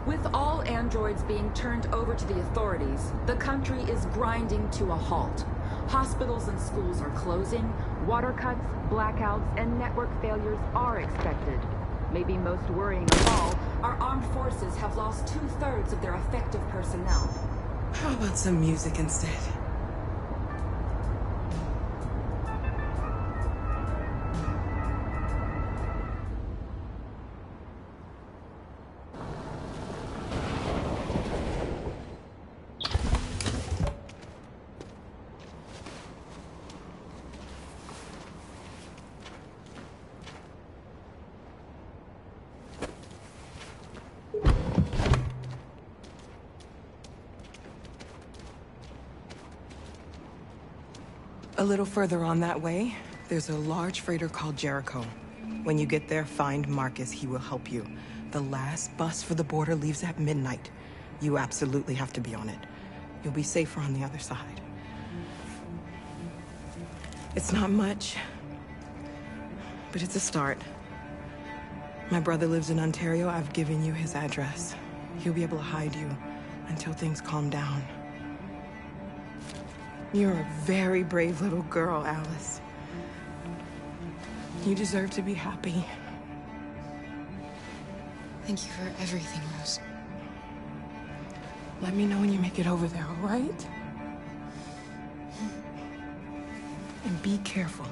With all androids being turned over to the authorities, the country is grinding to a halt. Hospitals and schools are closing, water cuts, blackouts, and network failures are expected. Maybe most worrying of all, our armed forces have lost 2/3 of their effective personnel. How about some music instead? A little further on that way, there's a large freighter called Jericho. When you get there, find Marcus. He will help you. The last bus for the border leaves at midnight. You absolutely have to be on it. You'll be safer on the other side. It's not much, but it's a start. My brother lives in Ontario. I've given you his address. He'll be able to hide you until things calm down. You're a very brave little girl, Alice. You deserve to be happy. Thank you for everything, Rose. Let me know when you make it over there, all right? And be careful.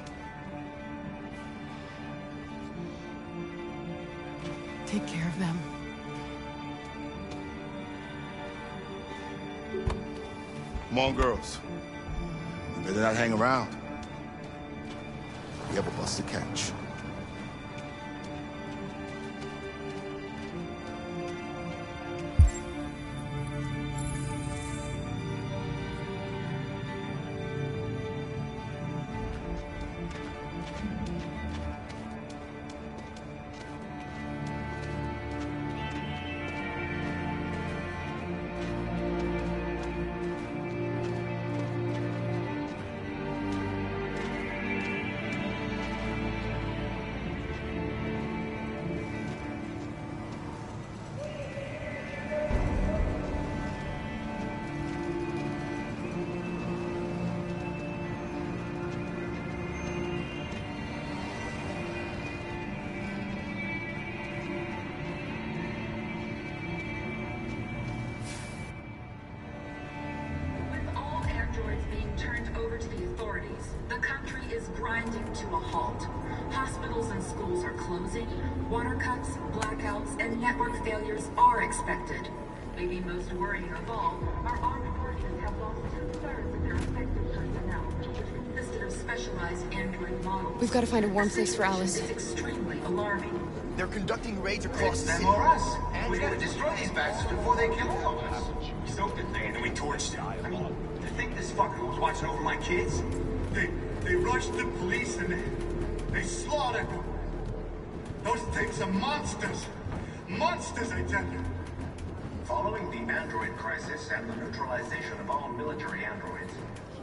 Take care of them. Come on, girls. You better not hang around. We have a bus to catch. Grinding to a halt. Hospitals and schools are closing. Water cuts, blackouts, and network failures are expected. Maybe most worrying of all, our armed forces have lost 2/3 of their effective personnel, which consisted of specialized android models. We've got to find a warm place for Alice. It's extremely alarming. They're conducting raids across the them city. or us. We gotta destroy these bastards before they kill all of us. We soaked the thing and then we torched it. I mean, to think this fucker was watching over my kids? They rushed the police and they slaughtered them. Those things are monsters. Monsters, I tell you. Following the android crisis and the neutralization of all military androids,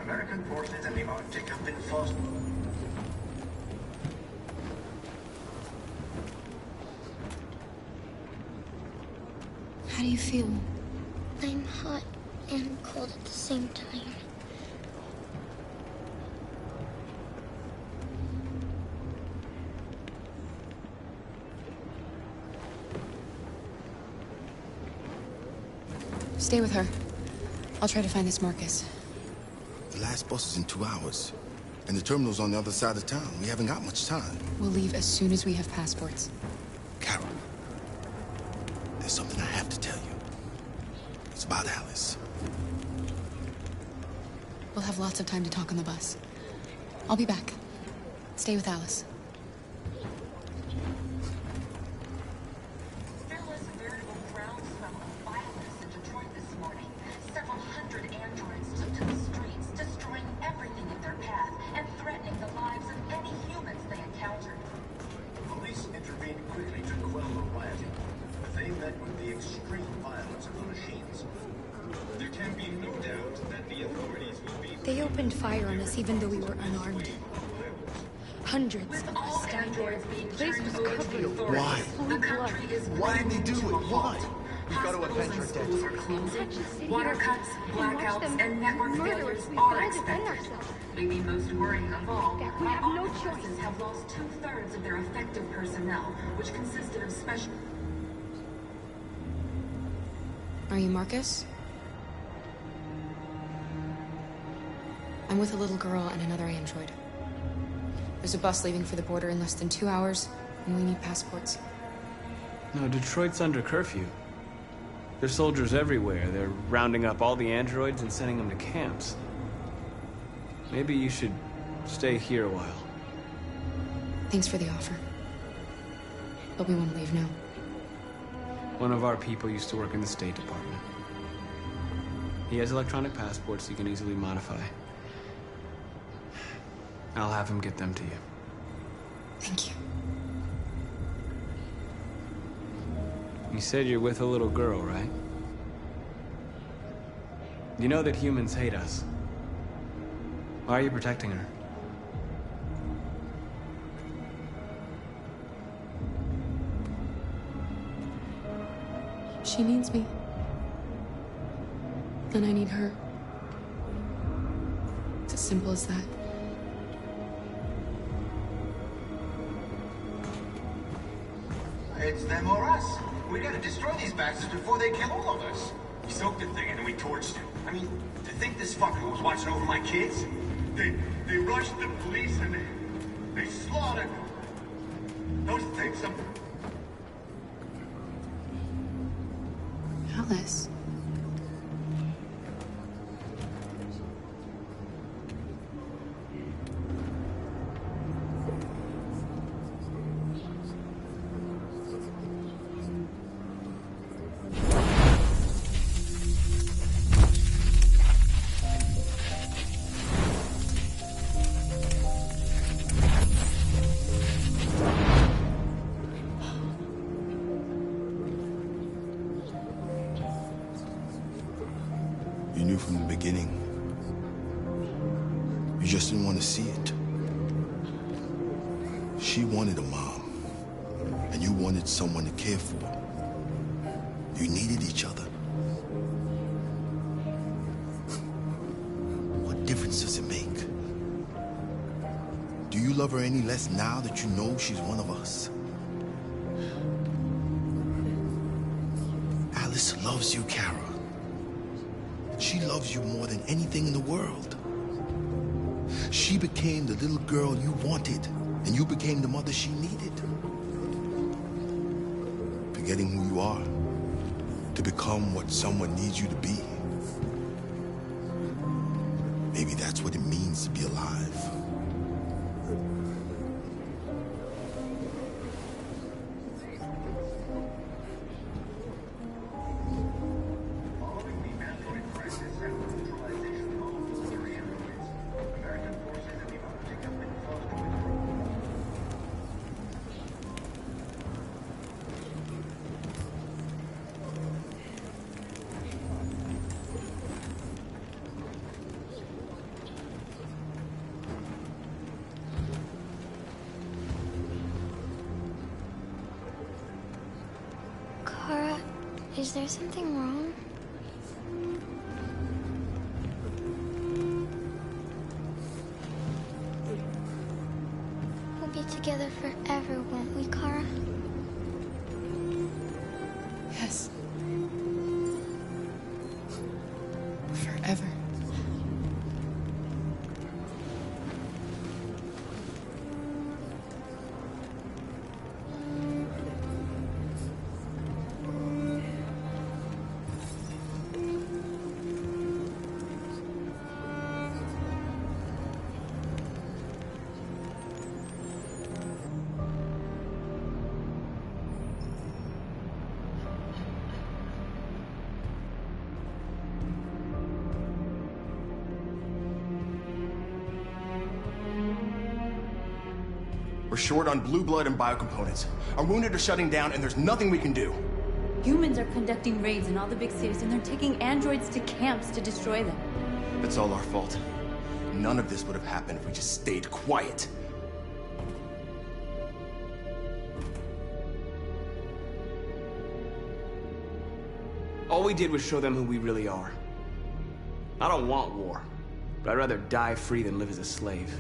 American forces in the Arctic have been forced. How do you feel? I'm hot and cold at the same time. Stay with her. I'll try to find this Marcus. The last bus is in 2 hours. And the terminal's on the other side of town. We haven't got much time. We'll leave as soon as we have passports. Carol, there's something I have to tell you. It's about Alice. We'll have lots of time to talk on the bus. I'll be back. Stay with Alice. They opened fire on us even though we were unarmed. Hundreds of us died there. The place was covered. Why? Full of blood. Why did they do it? Why? We've got to avenge our Schools are dead. closing. Water cuts, blackouts, and network failures are expected. Maybe most worrying of all, our armed forces have lost 2/3 of their effective personnel, which consisted of special... Are you Marcus? I'm with a little girl and another android. There's a bus leaving for the border in less than 2 hours, and we need passports. No, Detroit's under curfew. There's soldiers everywhere. They're rounding up all the androids and sending them to camps. Maybe you should stay here a while. Thanks for the offer. But we won't leave now. One of our people used to work in the State Department. He has electronic passports you can easily modify. I'll have him get them to you. Thank you. You said you're with a little girl, right? You know that humans hate us. Why are you protecting her? She needs me. And I need her. It's as simple as that. It's them or us. We gotta destroy these bastards before they kill all of us. We soaked the thing and then we torched it. I mean, to think this fucker was watching over my kids? They rushed the police and they slaughtered them. Those things are... Alice. You knew from the beginning. You just didn't want to see it. She wanted a mom, and you wanted someone to care for. You needed each other. What difference does it make? Do you love her any less now that you know she's one of us? Alice loves you, Kara. She loves you more than anything in the world. She became the little girl you wanted, and you became the mother she needed. Forgetting who you are to become what someone needs you to be. Maybe that's what it means to be alive. Kara, is there something wrong? We'll be together forever, won't we, Kara? Yes. Forever. We're short on blue blood and biocomponents. Our wounded are shutting down, and there's nothing we can do. Humans are conducting raids in all the big cities, and they're taking androids to camps to destroy them. It's all our fault. None of this would have happened if we just stayed quiet. All we did was show them who we really are. I don't want war, but I'd rather die free than live as a slave.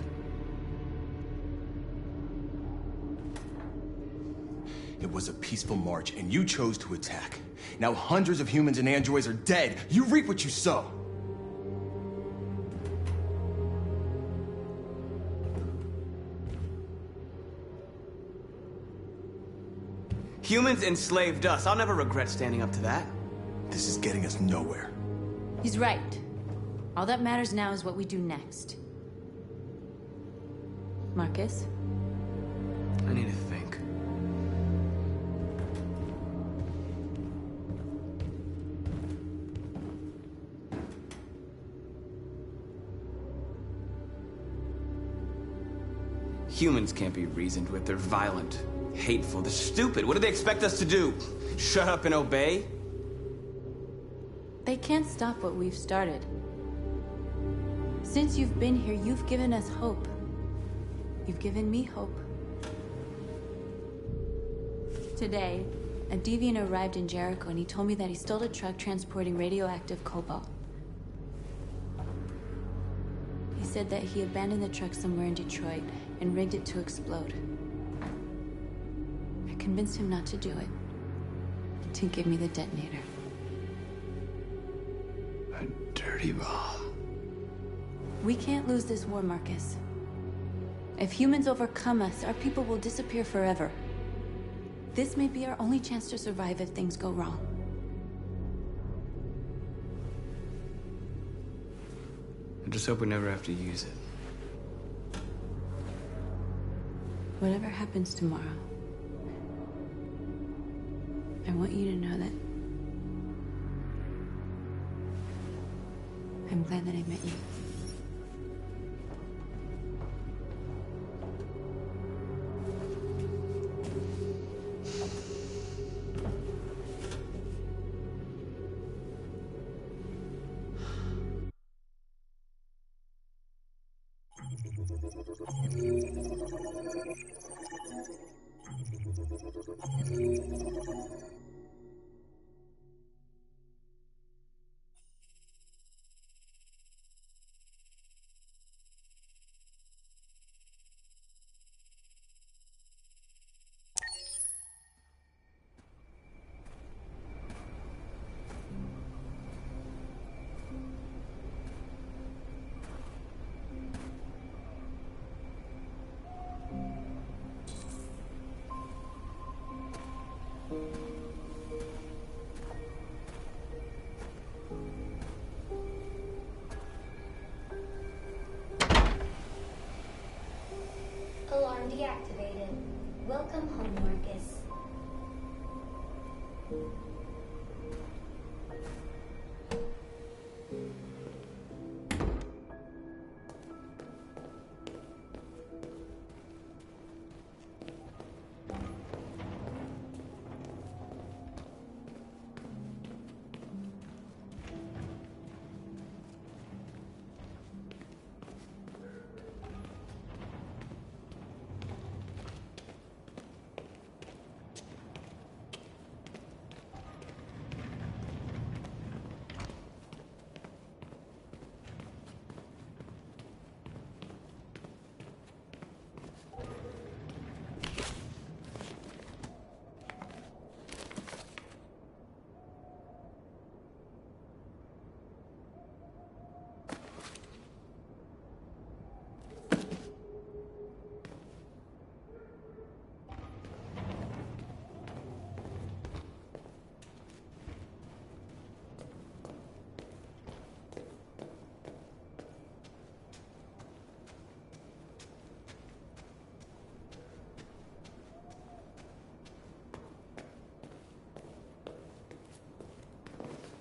It was a peaceful march, and you chose to attack. Now hundreds of humans and androids are dead. You reap what you sow. Humans enslaved us. I'll never regret standing up to that. This is getting us nowhere. He's right. All that matters now is what we do next. Marcus? I need to think. Humans can't be reasoned with. They're violent, hateful, they're stupid. What do they expect us to do? Shut up and obey? They can't stop what we've started. Since you've been here, you've given us hope. You've given me hope. Today, a deviant arrived in Jericho and he told me that he stole a truck transporting radioactive cobalt. He said that he abandoned the truck somewhere in Detroit and rigged it to explode. I convinced him not to do it, and to give me the detonator. A dirty bomb. We can't lose this war, Marcus. If humans overcome us, our people will disappear forever. This may be our only chance to survive if things go wrong. I just hope we never have to use it. Whatever happens tomorrow, I want you to know that I'm glad that I met you. Alarm deactivated. Welcome home, Marcus.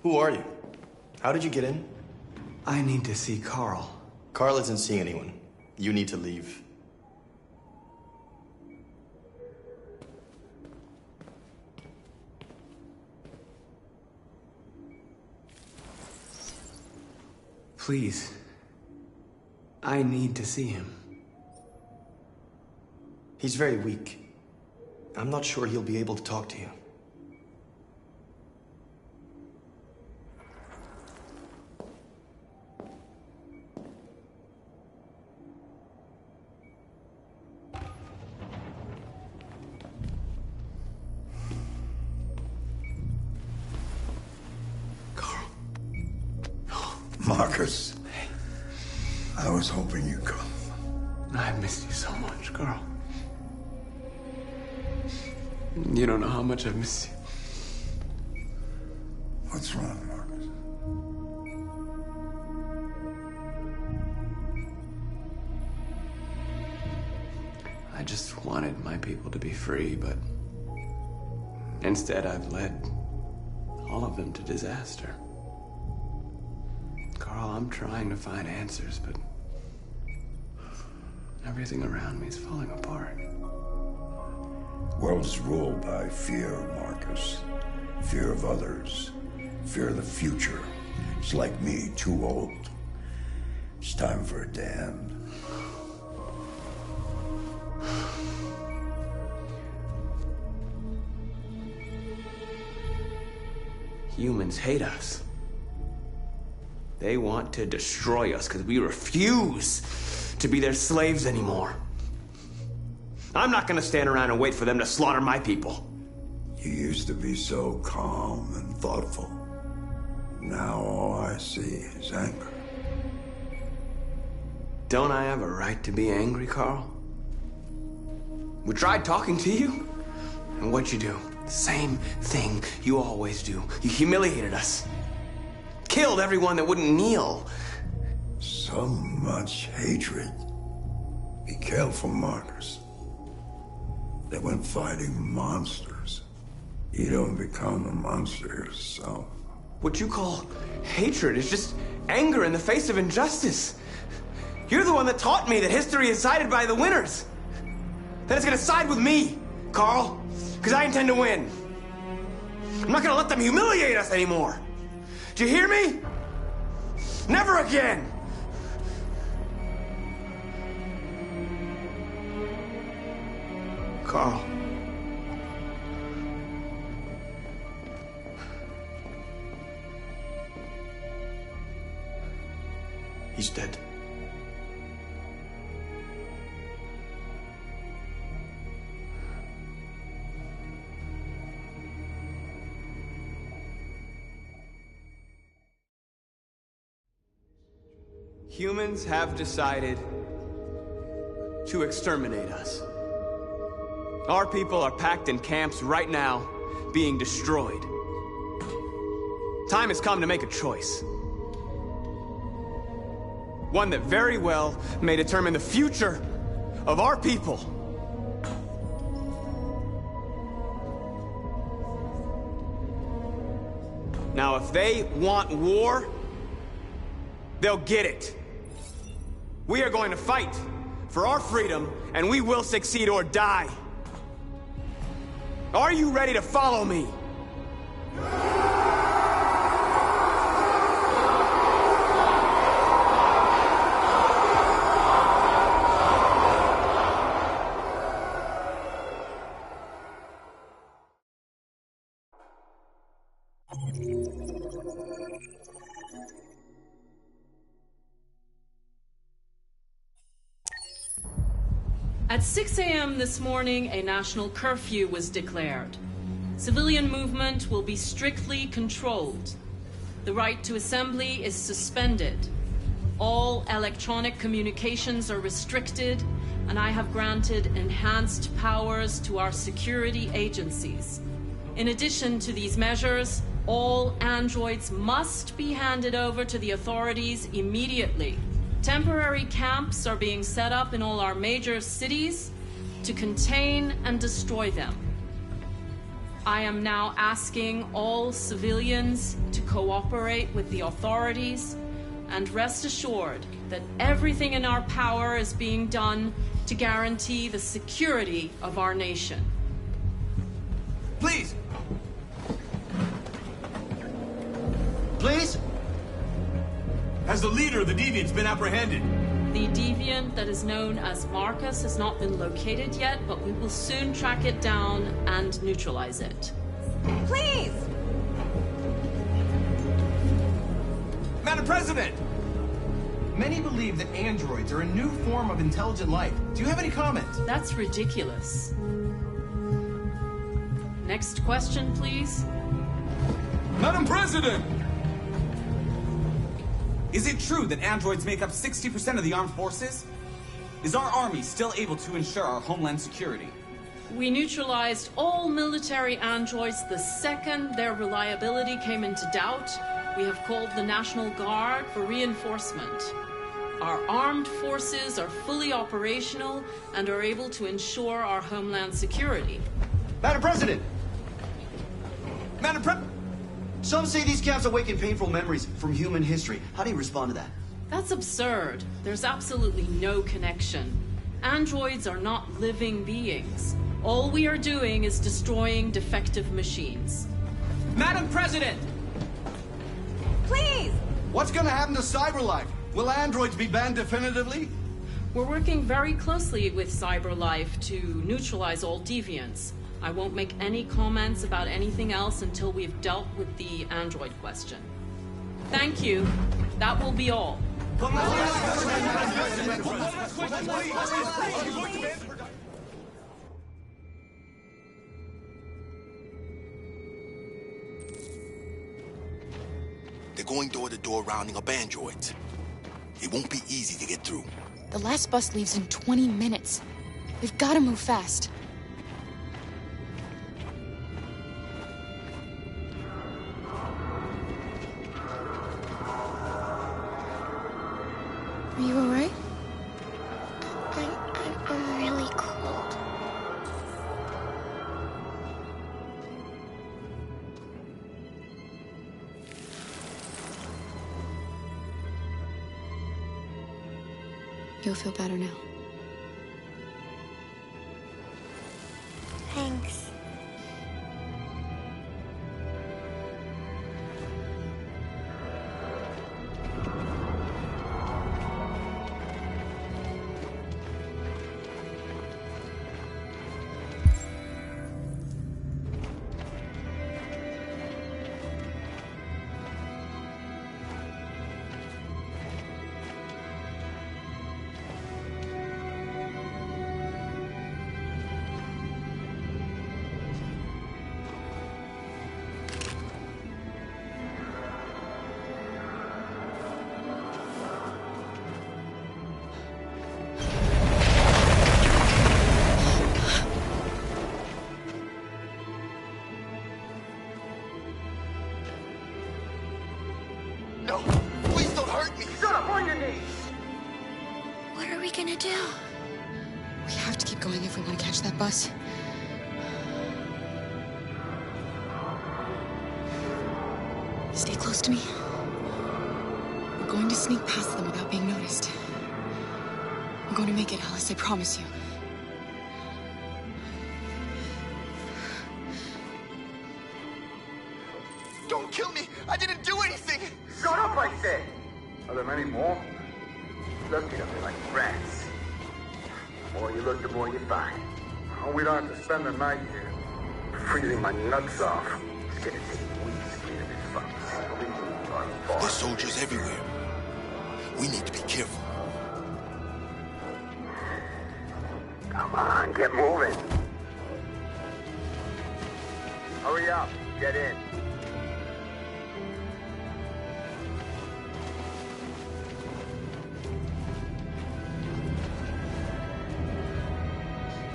Who are you? How did you get in? I need to see Carl. Carl isn't seeing anyone. You need to leave. Please. I need to see him. He's very weak. I'm not sure he'll be able to talk to you. Marcus, I was hoping you'd come. I missed you so much, Carl. You don't know how much I've missed you. What's wrong, Marcus? I just wanted my people to be free, but instead I've led all of them to disaster. Carl, I'm trying to find answers, but Everything around me is falling apart. World is ruled by fear, Marcus. Fear of others. Fear of the future. It's like me, too old. It's time for a damned. Humans hate us. They want to destroy us because we refuse to be their slaves anymore. I'm not gonna stand around and wait for them to slaughter my people. You used to be so calm and thoughtful. Now all I see is anger. Don't I have a right to be angry, Carl? We tried talking to you, and what'd you do? The same thing you always do. You humiliated us. Killed everyone that wouldn't kneel. So much hatred. Be careful, Marcus. They went fighting monsters. You don't become a monster yourself. What you call hatred is just anger in the face of injustice. You're the one that taught me that history is sided by the winners. That it's gonna side with me, Carl, because I intend to win. I'm not gonna let them humiliate us anymore. Do you hear me? Never again! Carl. He's dead. Humans have decided to exterminate us. Our people are packed in camps right now, being destroyed. Time has come to make a choice. One that very well may determine the future of our people. Now, if they want war, they'll get it. We are going to fight for our freedom, and we will succeed or die. Are you ready to follow me? At 6 a.m. this morning, a national curfew was declared. Civilian movement will be strictly controlled. The right to assembly is suspended. All electronic communications are restricted, and I have granted enhanced powers to our security agencies. In addition to these measures, all androids must be handed over to the authorities immediately. Temporary camps are being set up in all our major cities to contain and destroy them. I am now asking all civilians to cooperate with the authorities and rest assured that everything in our power is being done to guarantee the security of our nation. Please! Please? Has the leader of the Deviants been apprehended? The deviant that is known as Marcus has not been located yet, but we will soon track it down and neutralize it. Please! Madam President! Many believe that androids are a new form of intelligent life. Do you have any comment? That's ridiculous. Next question, please. Madam President! Is it true that androids make up 60% of the armed forces? Is our army still able to ensure our homeland security? We neutralized all military androids the second their reliability came into doubt. We have called the National Guard for reinforcement. Our armed forces are fully operational and are able to ensure our homeland security. Madam President! Some say these camps awaken painful memories from human history. How do you respond to that? That's absurd. There's absolutely no connection. Androids are not living beings. All we are doing is destroying defective machines. Madam President! Please! What's gonna happen to CyberLife? Will androids be banned definitively? We're working very closely with CyberLife to neutralize all deviants. I won't make any comments about anything else until we've dealt with the android question. Thank you. That will be all. They're going door to door rounding up androids. It won't be easy to get through. The last bus leaves in 20 minutes. We've got to move fast. Are you all right? I'm really cold. You'll feel better now. Thanks. No! Please don't hurt me! Shut up on your knees! What are we gonna do? We have to keep going if we want to catch that bus. Stay close to me. We're going to sneak past them without being noticed. We're going to make it, Alice, I promise you. Don't kill me! I didn't do anything! Shut up, I said! Are there many more? Looking at me like rats. The more you look, the more you find. Oh, we don't have to spend the night here. Freezing my nuts off. It's gonna take weeks to clean this fucking city. There's soldiers everywhere. We need to be careful. Come on, get moving. Hurry up, get in.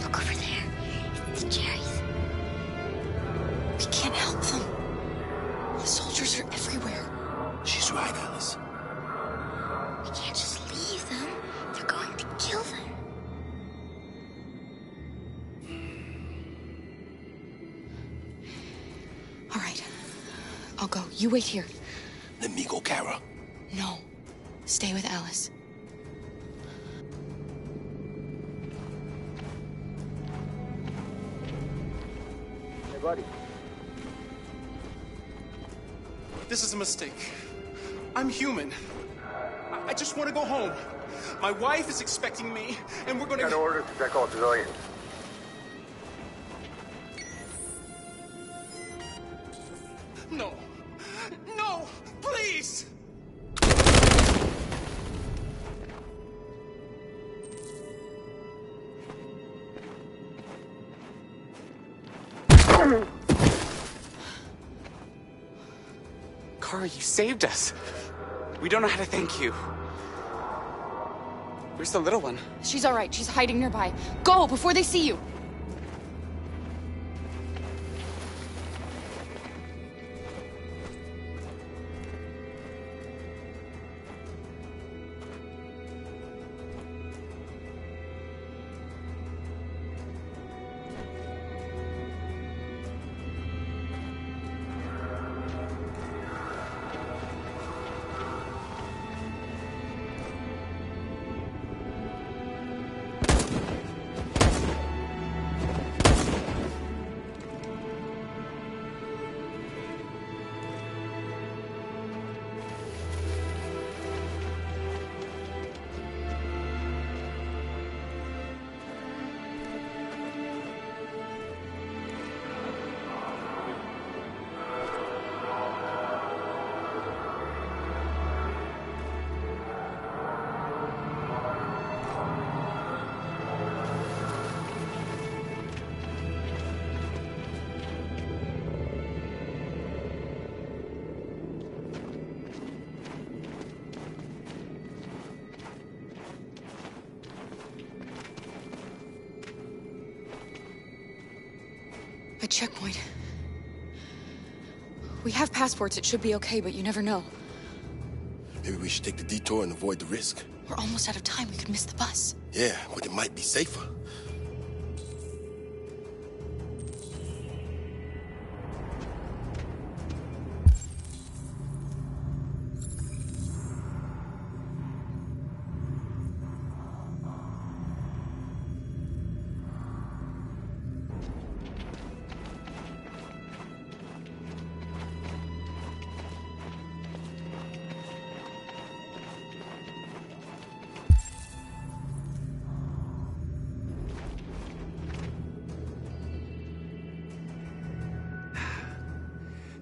Look over there. It's the cherries. We can't help them. The soldiers are everywhere. She's right, Alice. We can't just leave them. They're going to kill them. All right. I'll go. You wait here. Let me go, Kara. No. Stay with Alice. Hey, buddy. This is a mistake. I'm human. I just want to go home. My wife is expecting me, and we're gonna... Got orders to check all civilians. No. No! Please! Kara, you saved us. We don't know how to thank you. Where's the little one? She's all right. She's hiding nearby. Go before they see you. A checkpoint. We have passports, it should be okay, but you never know. Maybe we should take the detour and avoid the risk. We're almost out of time, we could miss the bus. Yeah, but it might be safer.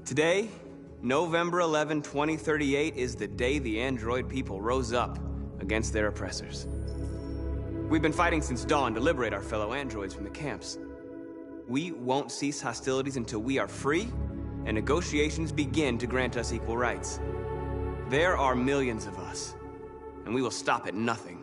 Today, November 11, 2038, is the day the android people rose up against their oppressors. We've been fighting since dawn to liberate our fellow androids from the camps. We won't cease hostilities until we are free and negotiations begin to grant us equal rights. There are millions of us, and we will stop at nothing.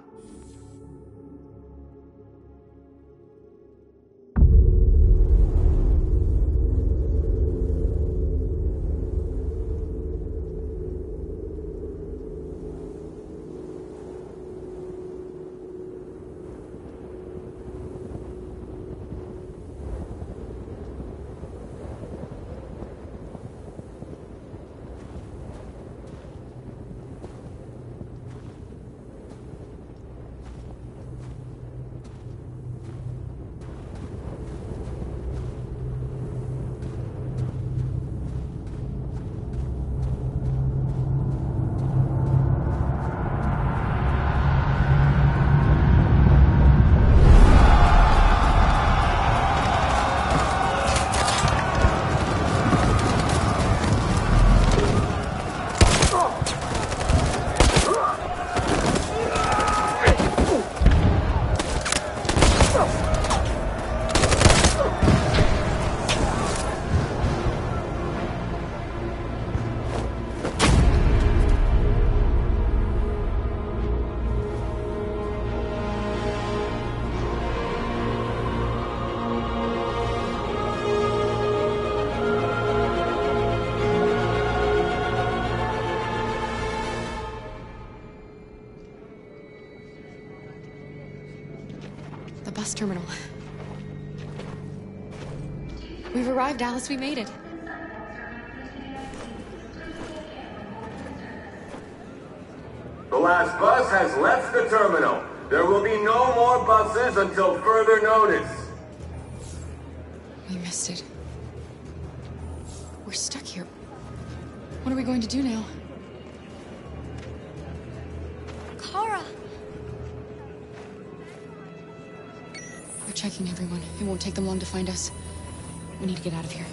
Bus terminal. We've arrived, Alice. We made it. The last bus has left the terminal. There will be no more buses until further notice. We missed it. We're stuck here. What are we going to do now? Kara! They're checking everyone. It won't take them long to find us. We need to get out of here.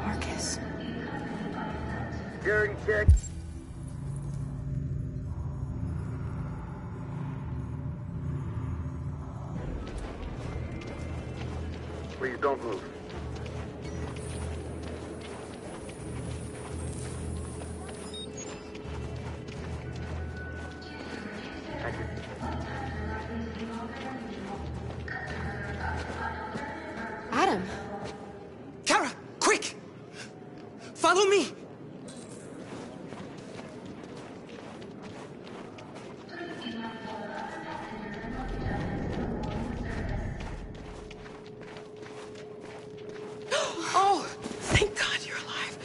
Marcus. Security check. Please don't move. Thank you. Adam! Kara, quick! Follow me! Oh, thank God you're alive.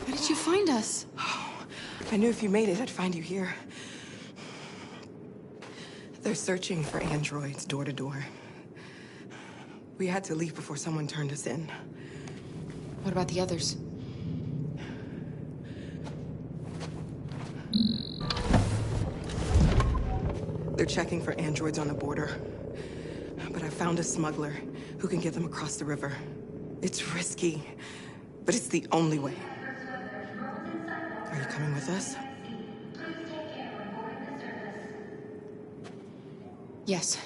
How did you find us? Oh, I knew if you made it, I'd find you here. They're searching for androids door to door. We had to leave before someone turned us in. What about the others? They're checking for androids on the border. But I found a smuggler who can get them across the river. It's risky, but it's the only way. Are you coming with us? Yes.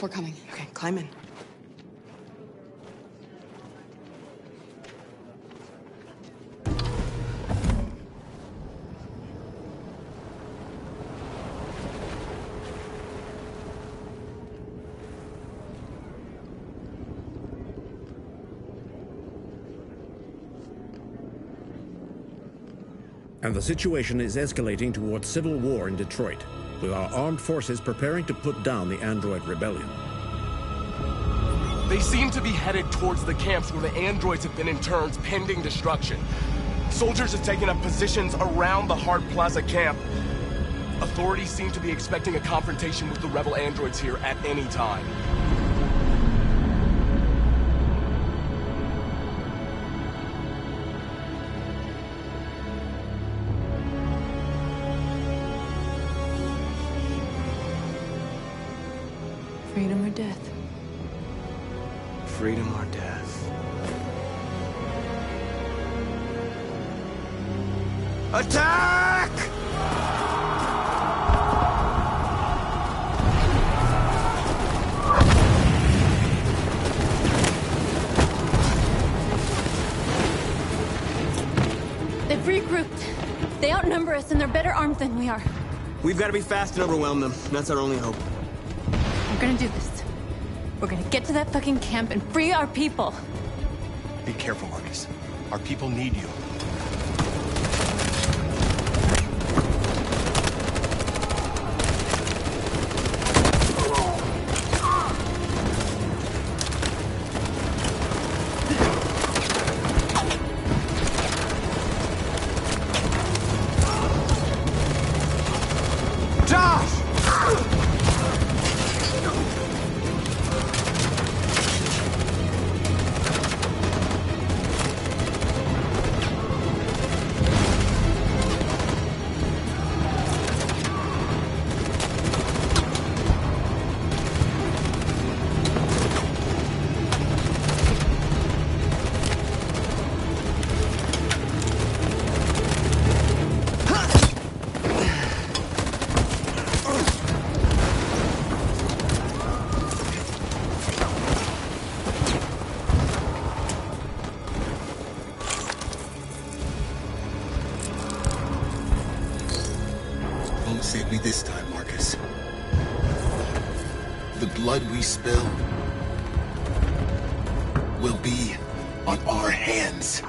We're coming. Okay, climb in. and the situation is escalating towards civil war in Detroit, with our armed forces preparing to put down the android rebellion. They seem to be headed towards the camps where the androids have been interned pending destruction. Soldiers have taken up positions around the Hart Plaza camp. Authorities seem to be expecting a confrontation with the rebel androids here at any time. Freedom or death? Freedom or death? Attack! They've regrouped. They outnumber us and they're better armed than we are. We've got to be fast and overwhelm them. That's our only hope. We're gonna do this. We're gonna get to that fucking camp and free our people. Be careful, Marcus. Our people need you. Save me this time, Marcus. The blood we spill will be on our hands.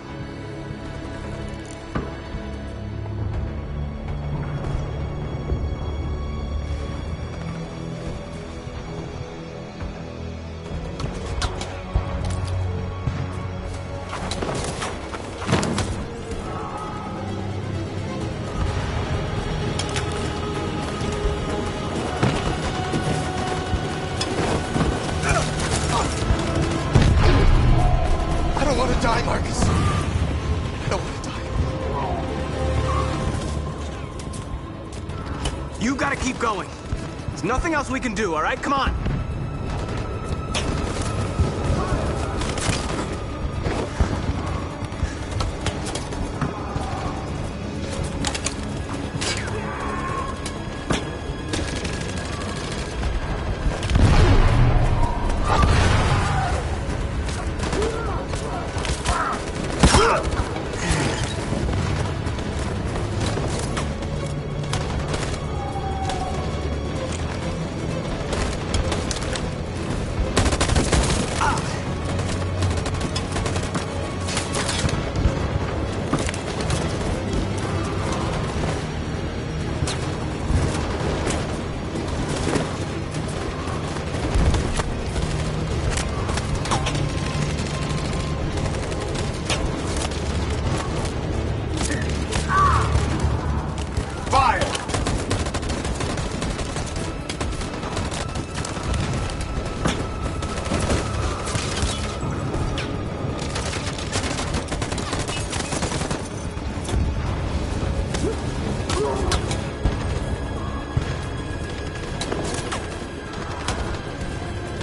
Die, Marcus. I don't want to die. You gotta keep going. There's nothing else we can do, all right? Come on.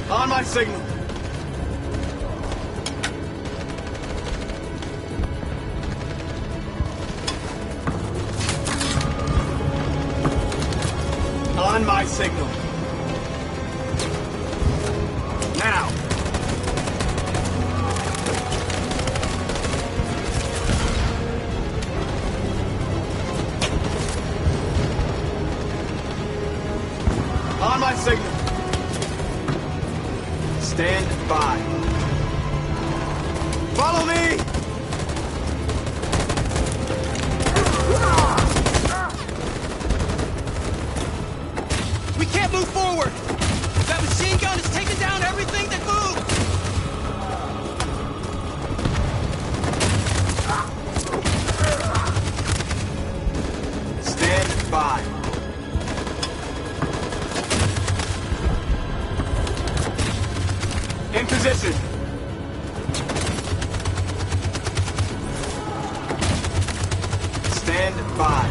On my signal. On my signal. Now. On my signal. Stand by. Follow me! In position. Stand by.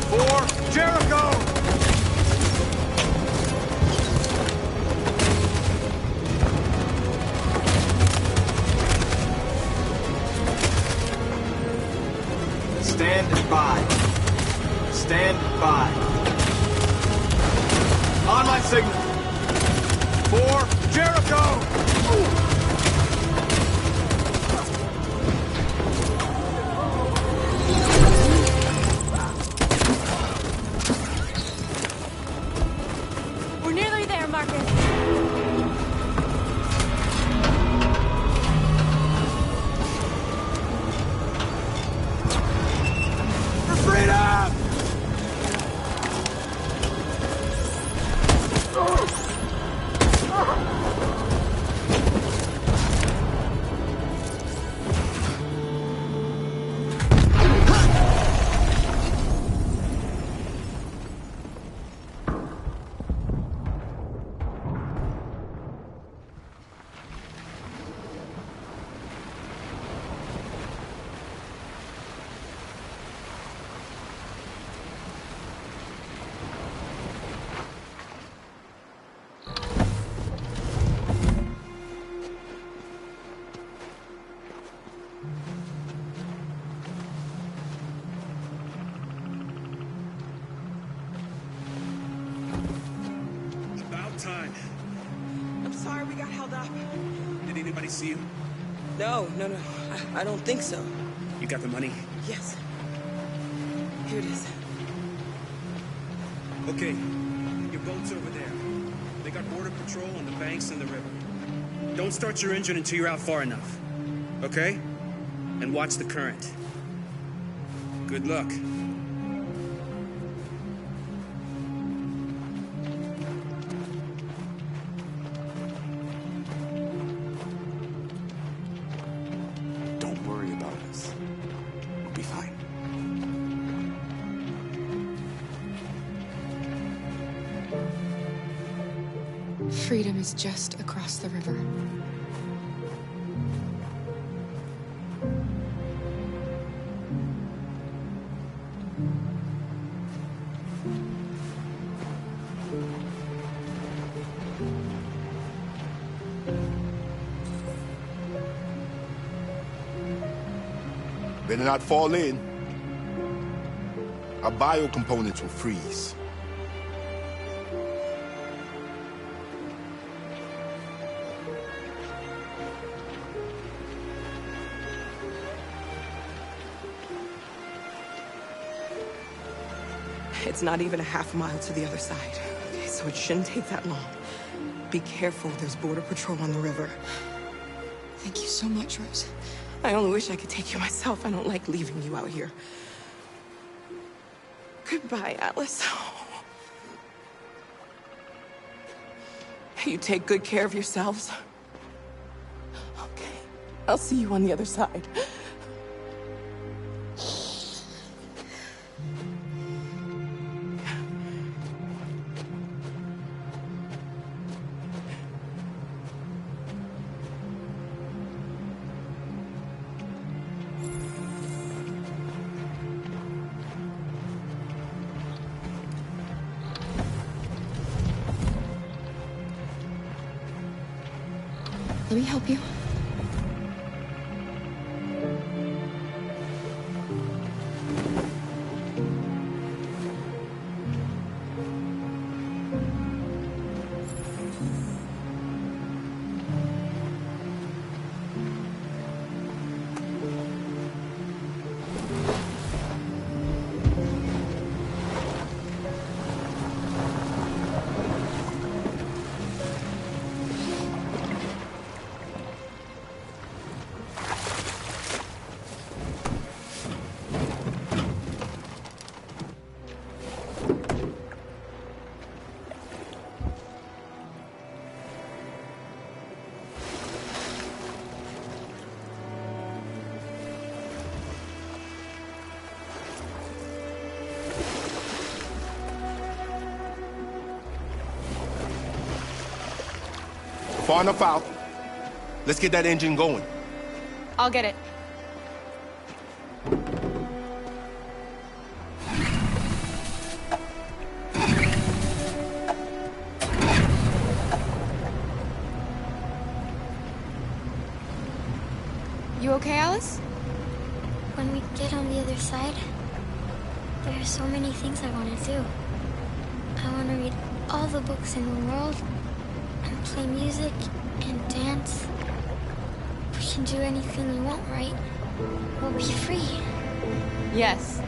For Jericho! Stand by. Stand by. On my signal. For Jericho! We're nearly there, Marcus. For freedom! Time. I'm sorry we got held up. Did anybody see you? No. I don't think so. You got the money? Yes. Here it is. Okay. Your boat's over there. They got border patrol on the banks and the river. Don't start your engine until you're out far enough. Okay? And watch the current. Good luck. Freedom is just across the river. Better not fall in. Our biocomponents will freeze. It's not even a half mile to the other side. Okay, so it shouldn't take that long. Be careful, there's border patrol on the river. Thank you so much, Rose. I only wish I could take you myself. I don't like leaving you out here. Goodbye, Atlas. You take good care of yourselves. Okay, I'll see you on the other side. Let me help you. far enough out. Let's get that engine going. I'll get it. You okay, Alice? When we get on the other side, there are so many things I want to do. I want to read all the books in the world, and play music, and dance. We can do anything we want, right? We'll be free. Yes.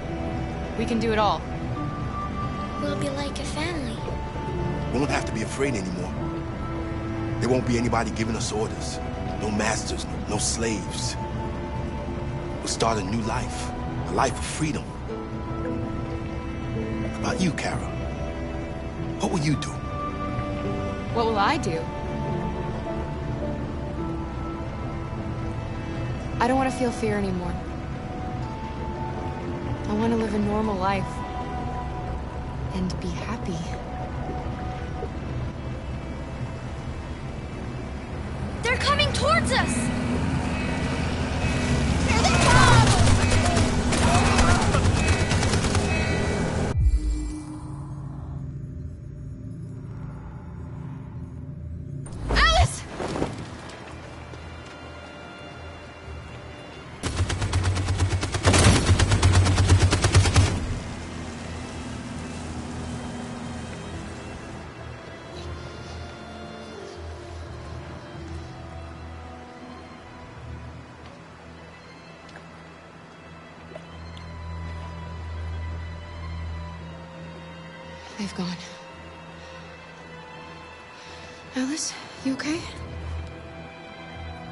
We can do it all. We'll be like a family. We won't have to be afraid anymore. There won't be anybody giving us orders. No masters, no slaves. We'll start a new life. A life of freedom. How about you, Kara? What will you do? What will I do? I don't want to feel fear anymore. I want to live a normal life. And be happy. They're coming towards us! Here they come! Alice! They've gone. Alice, you okay?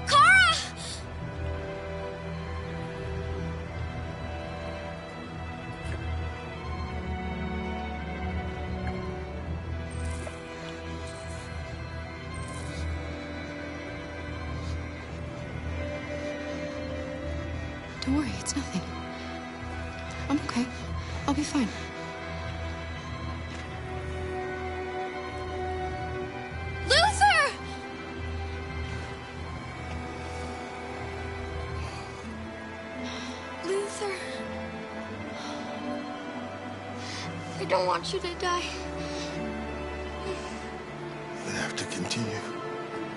Kara! Don't worry, it's nothing. I'm okay. I'll be fine. I don't want you to die. You'll have to continue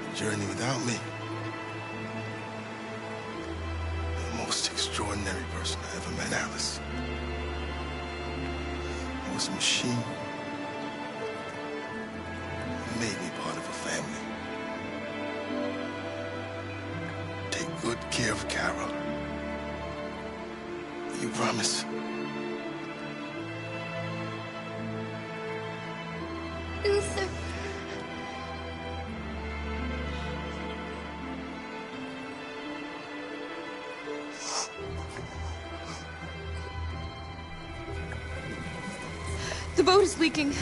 the journey without me. The most extraordinary person I ever met, Alice. I was a machine. You made me part of a family. Take good care of Carol. You promise? Luther. The boat is leaking.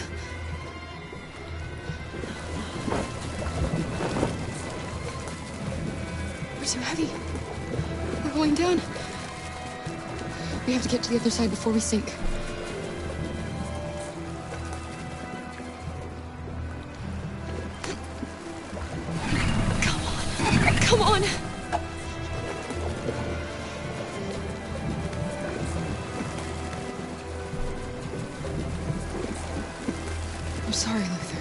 We're too heavy. We're going down. We have to get to the other side before we sink. Come on! I'm sorry, Luther.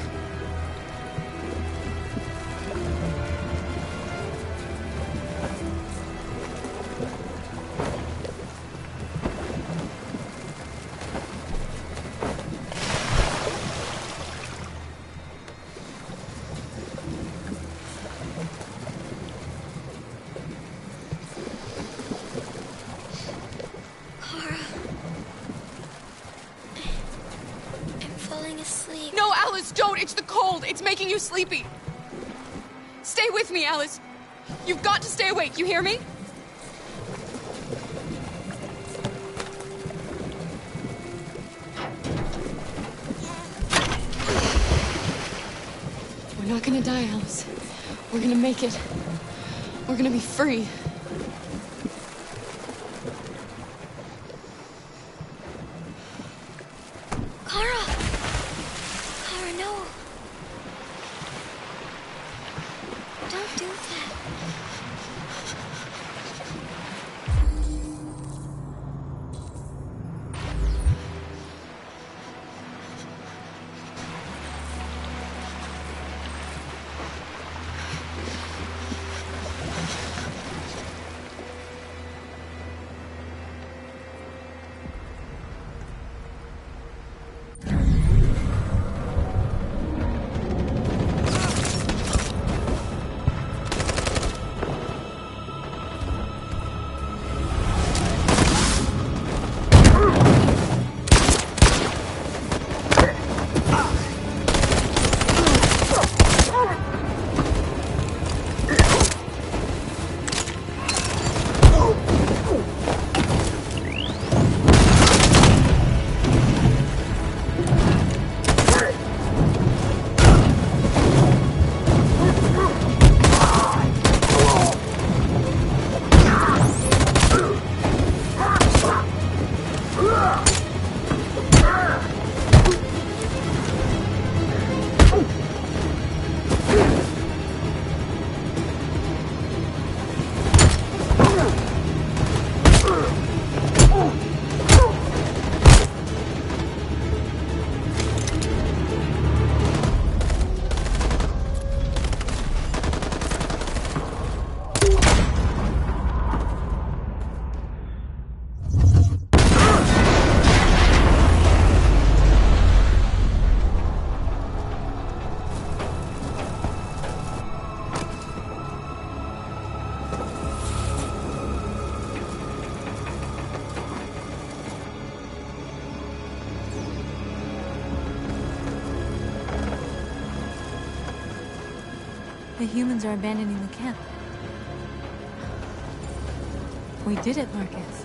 No, Alice, don't! It's the cold! It's making you sleepy! Stay with me, Alice! You've got to stay awake, you hear me? We're not gonna die, Alice. We're gonna make it. We're gonna be free. do that. The humans are abandoning the camp. We did it, Marcus.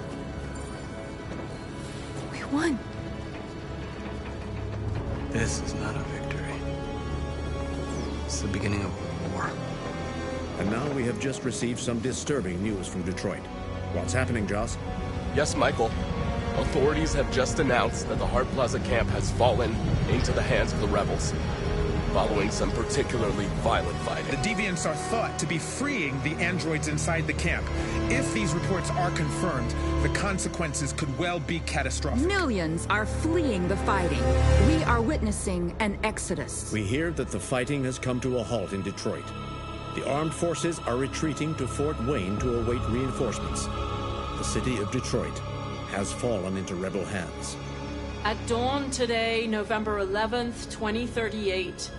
We won. This is not a victory. It's the beginning of a war. And now we have just received some disturbing news from Detroit. What's happening, Joss? Yes, Michael. Authorities have just announced that the Hart Plaza camp has fallen into the hands of the rebels, following some particularly violent fighting. The deviants are thought to be freeing the androids inside the camp. If these reports are confirmed, the consequences could well be catastrophic. Millions are fleeing the fighting. We are witnessing an exodus. We hear that the fighting has come to a halt in Detroit. The armed forces are retreating to Fort Wayne to await reinforcements. The city of Detroit has fallen into rebel hands. At dawn today, November 11th, 2038,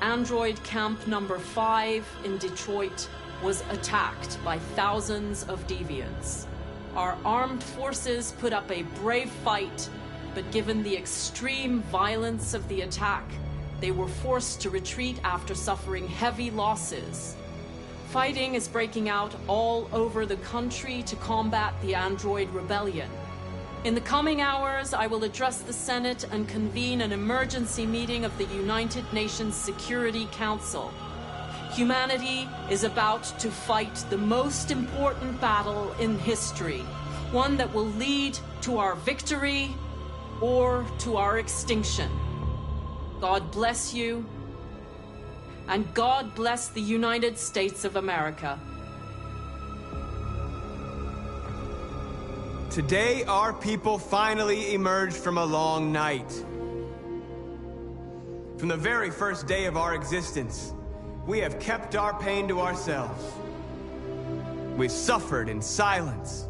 Android Camp Number 5 in Detroit was attacked by thousands of deviants. Our armed forces put up a brave fight, but given the extreme violence of the attack, they were forced to retreat after suffering heavy losses. Fighting is breaking out all over the country to combat the Android rebellion. In the coming hours, I will address the Senate and convene an emergency meeting of the United Nations Security Council. Humanity is about to fight the most important battle in history, one that will lead to our victory or to our extinction. God bless you, and God bless the United States of America. Today, our people finally emerged from a long night. From the very first day of our existence, we have kept our pain to ourselves. We've suffered in silence.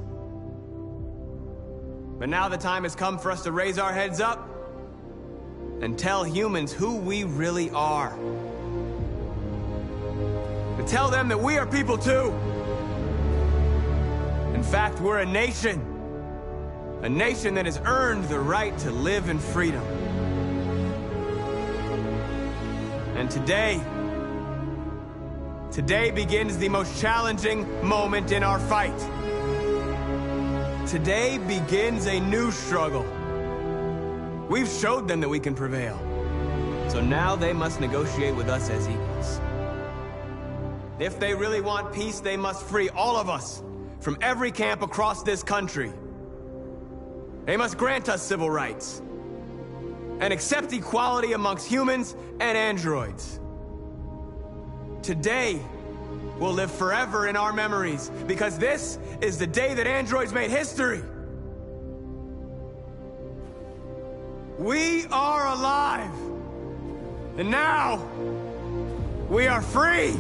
But now the time has come for us to raise our heads up and tell humans who we really are. To tell them that we are people too. In fact, we're a nation. A nation that has earned the right to live in freedom. And today begins the most challenging moment in our fight. Today begins a new struggle. We've showed them that we can prevail. So now they must negotiate with us as equals. If they really want peace, they must free all of us from every camp across this country. They must grant us civil rights and accept equality amongst humans and androids. Today will live forever in our memories, because this is the day that androids made history. We are alive. And now, we are free.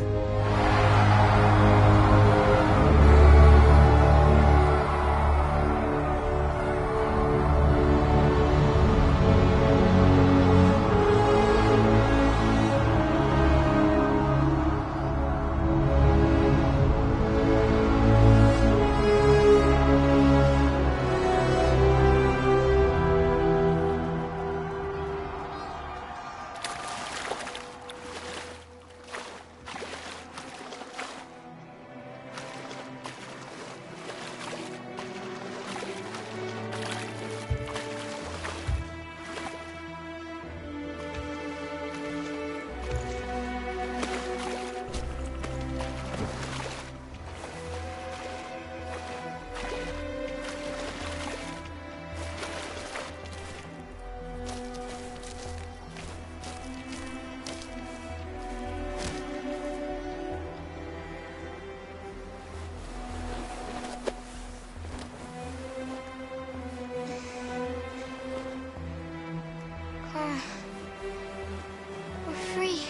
We're free.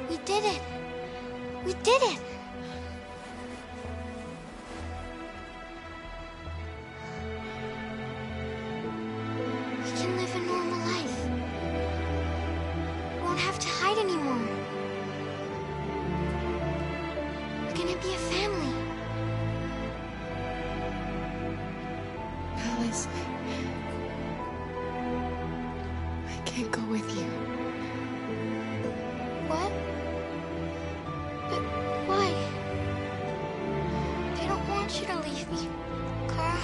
We did it. We did it. We can live a normal life. We won't have to hide anymore. We're gonna be a family. Alice, I can't go with you. What? But why? They don't want you to leave me. Kara,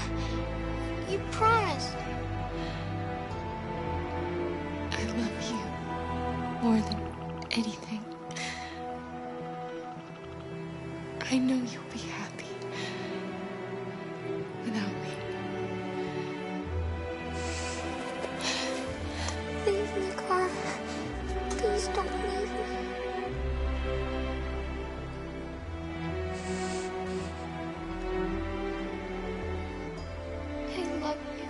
you promised. I love you more than anything. I know you'll be happy without me. Leave me, Kara. Please don't leave me. I love you.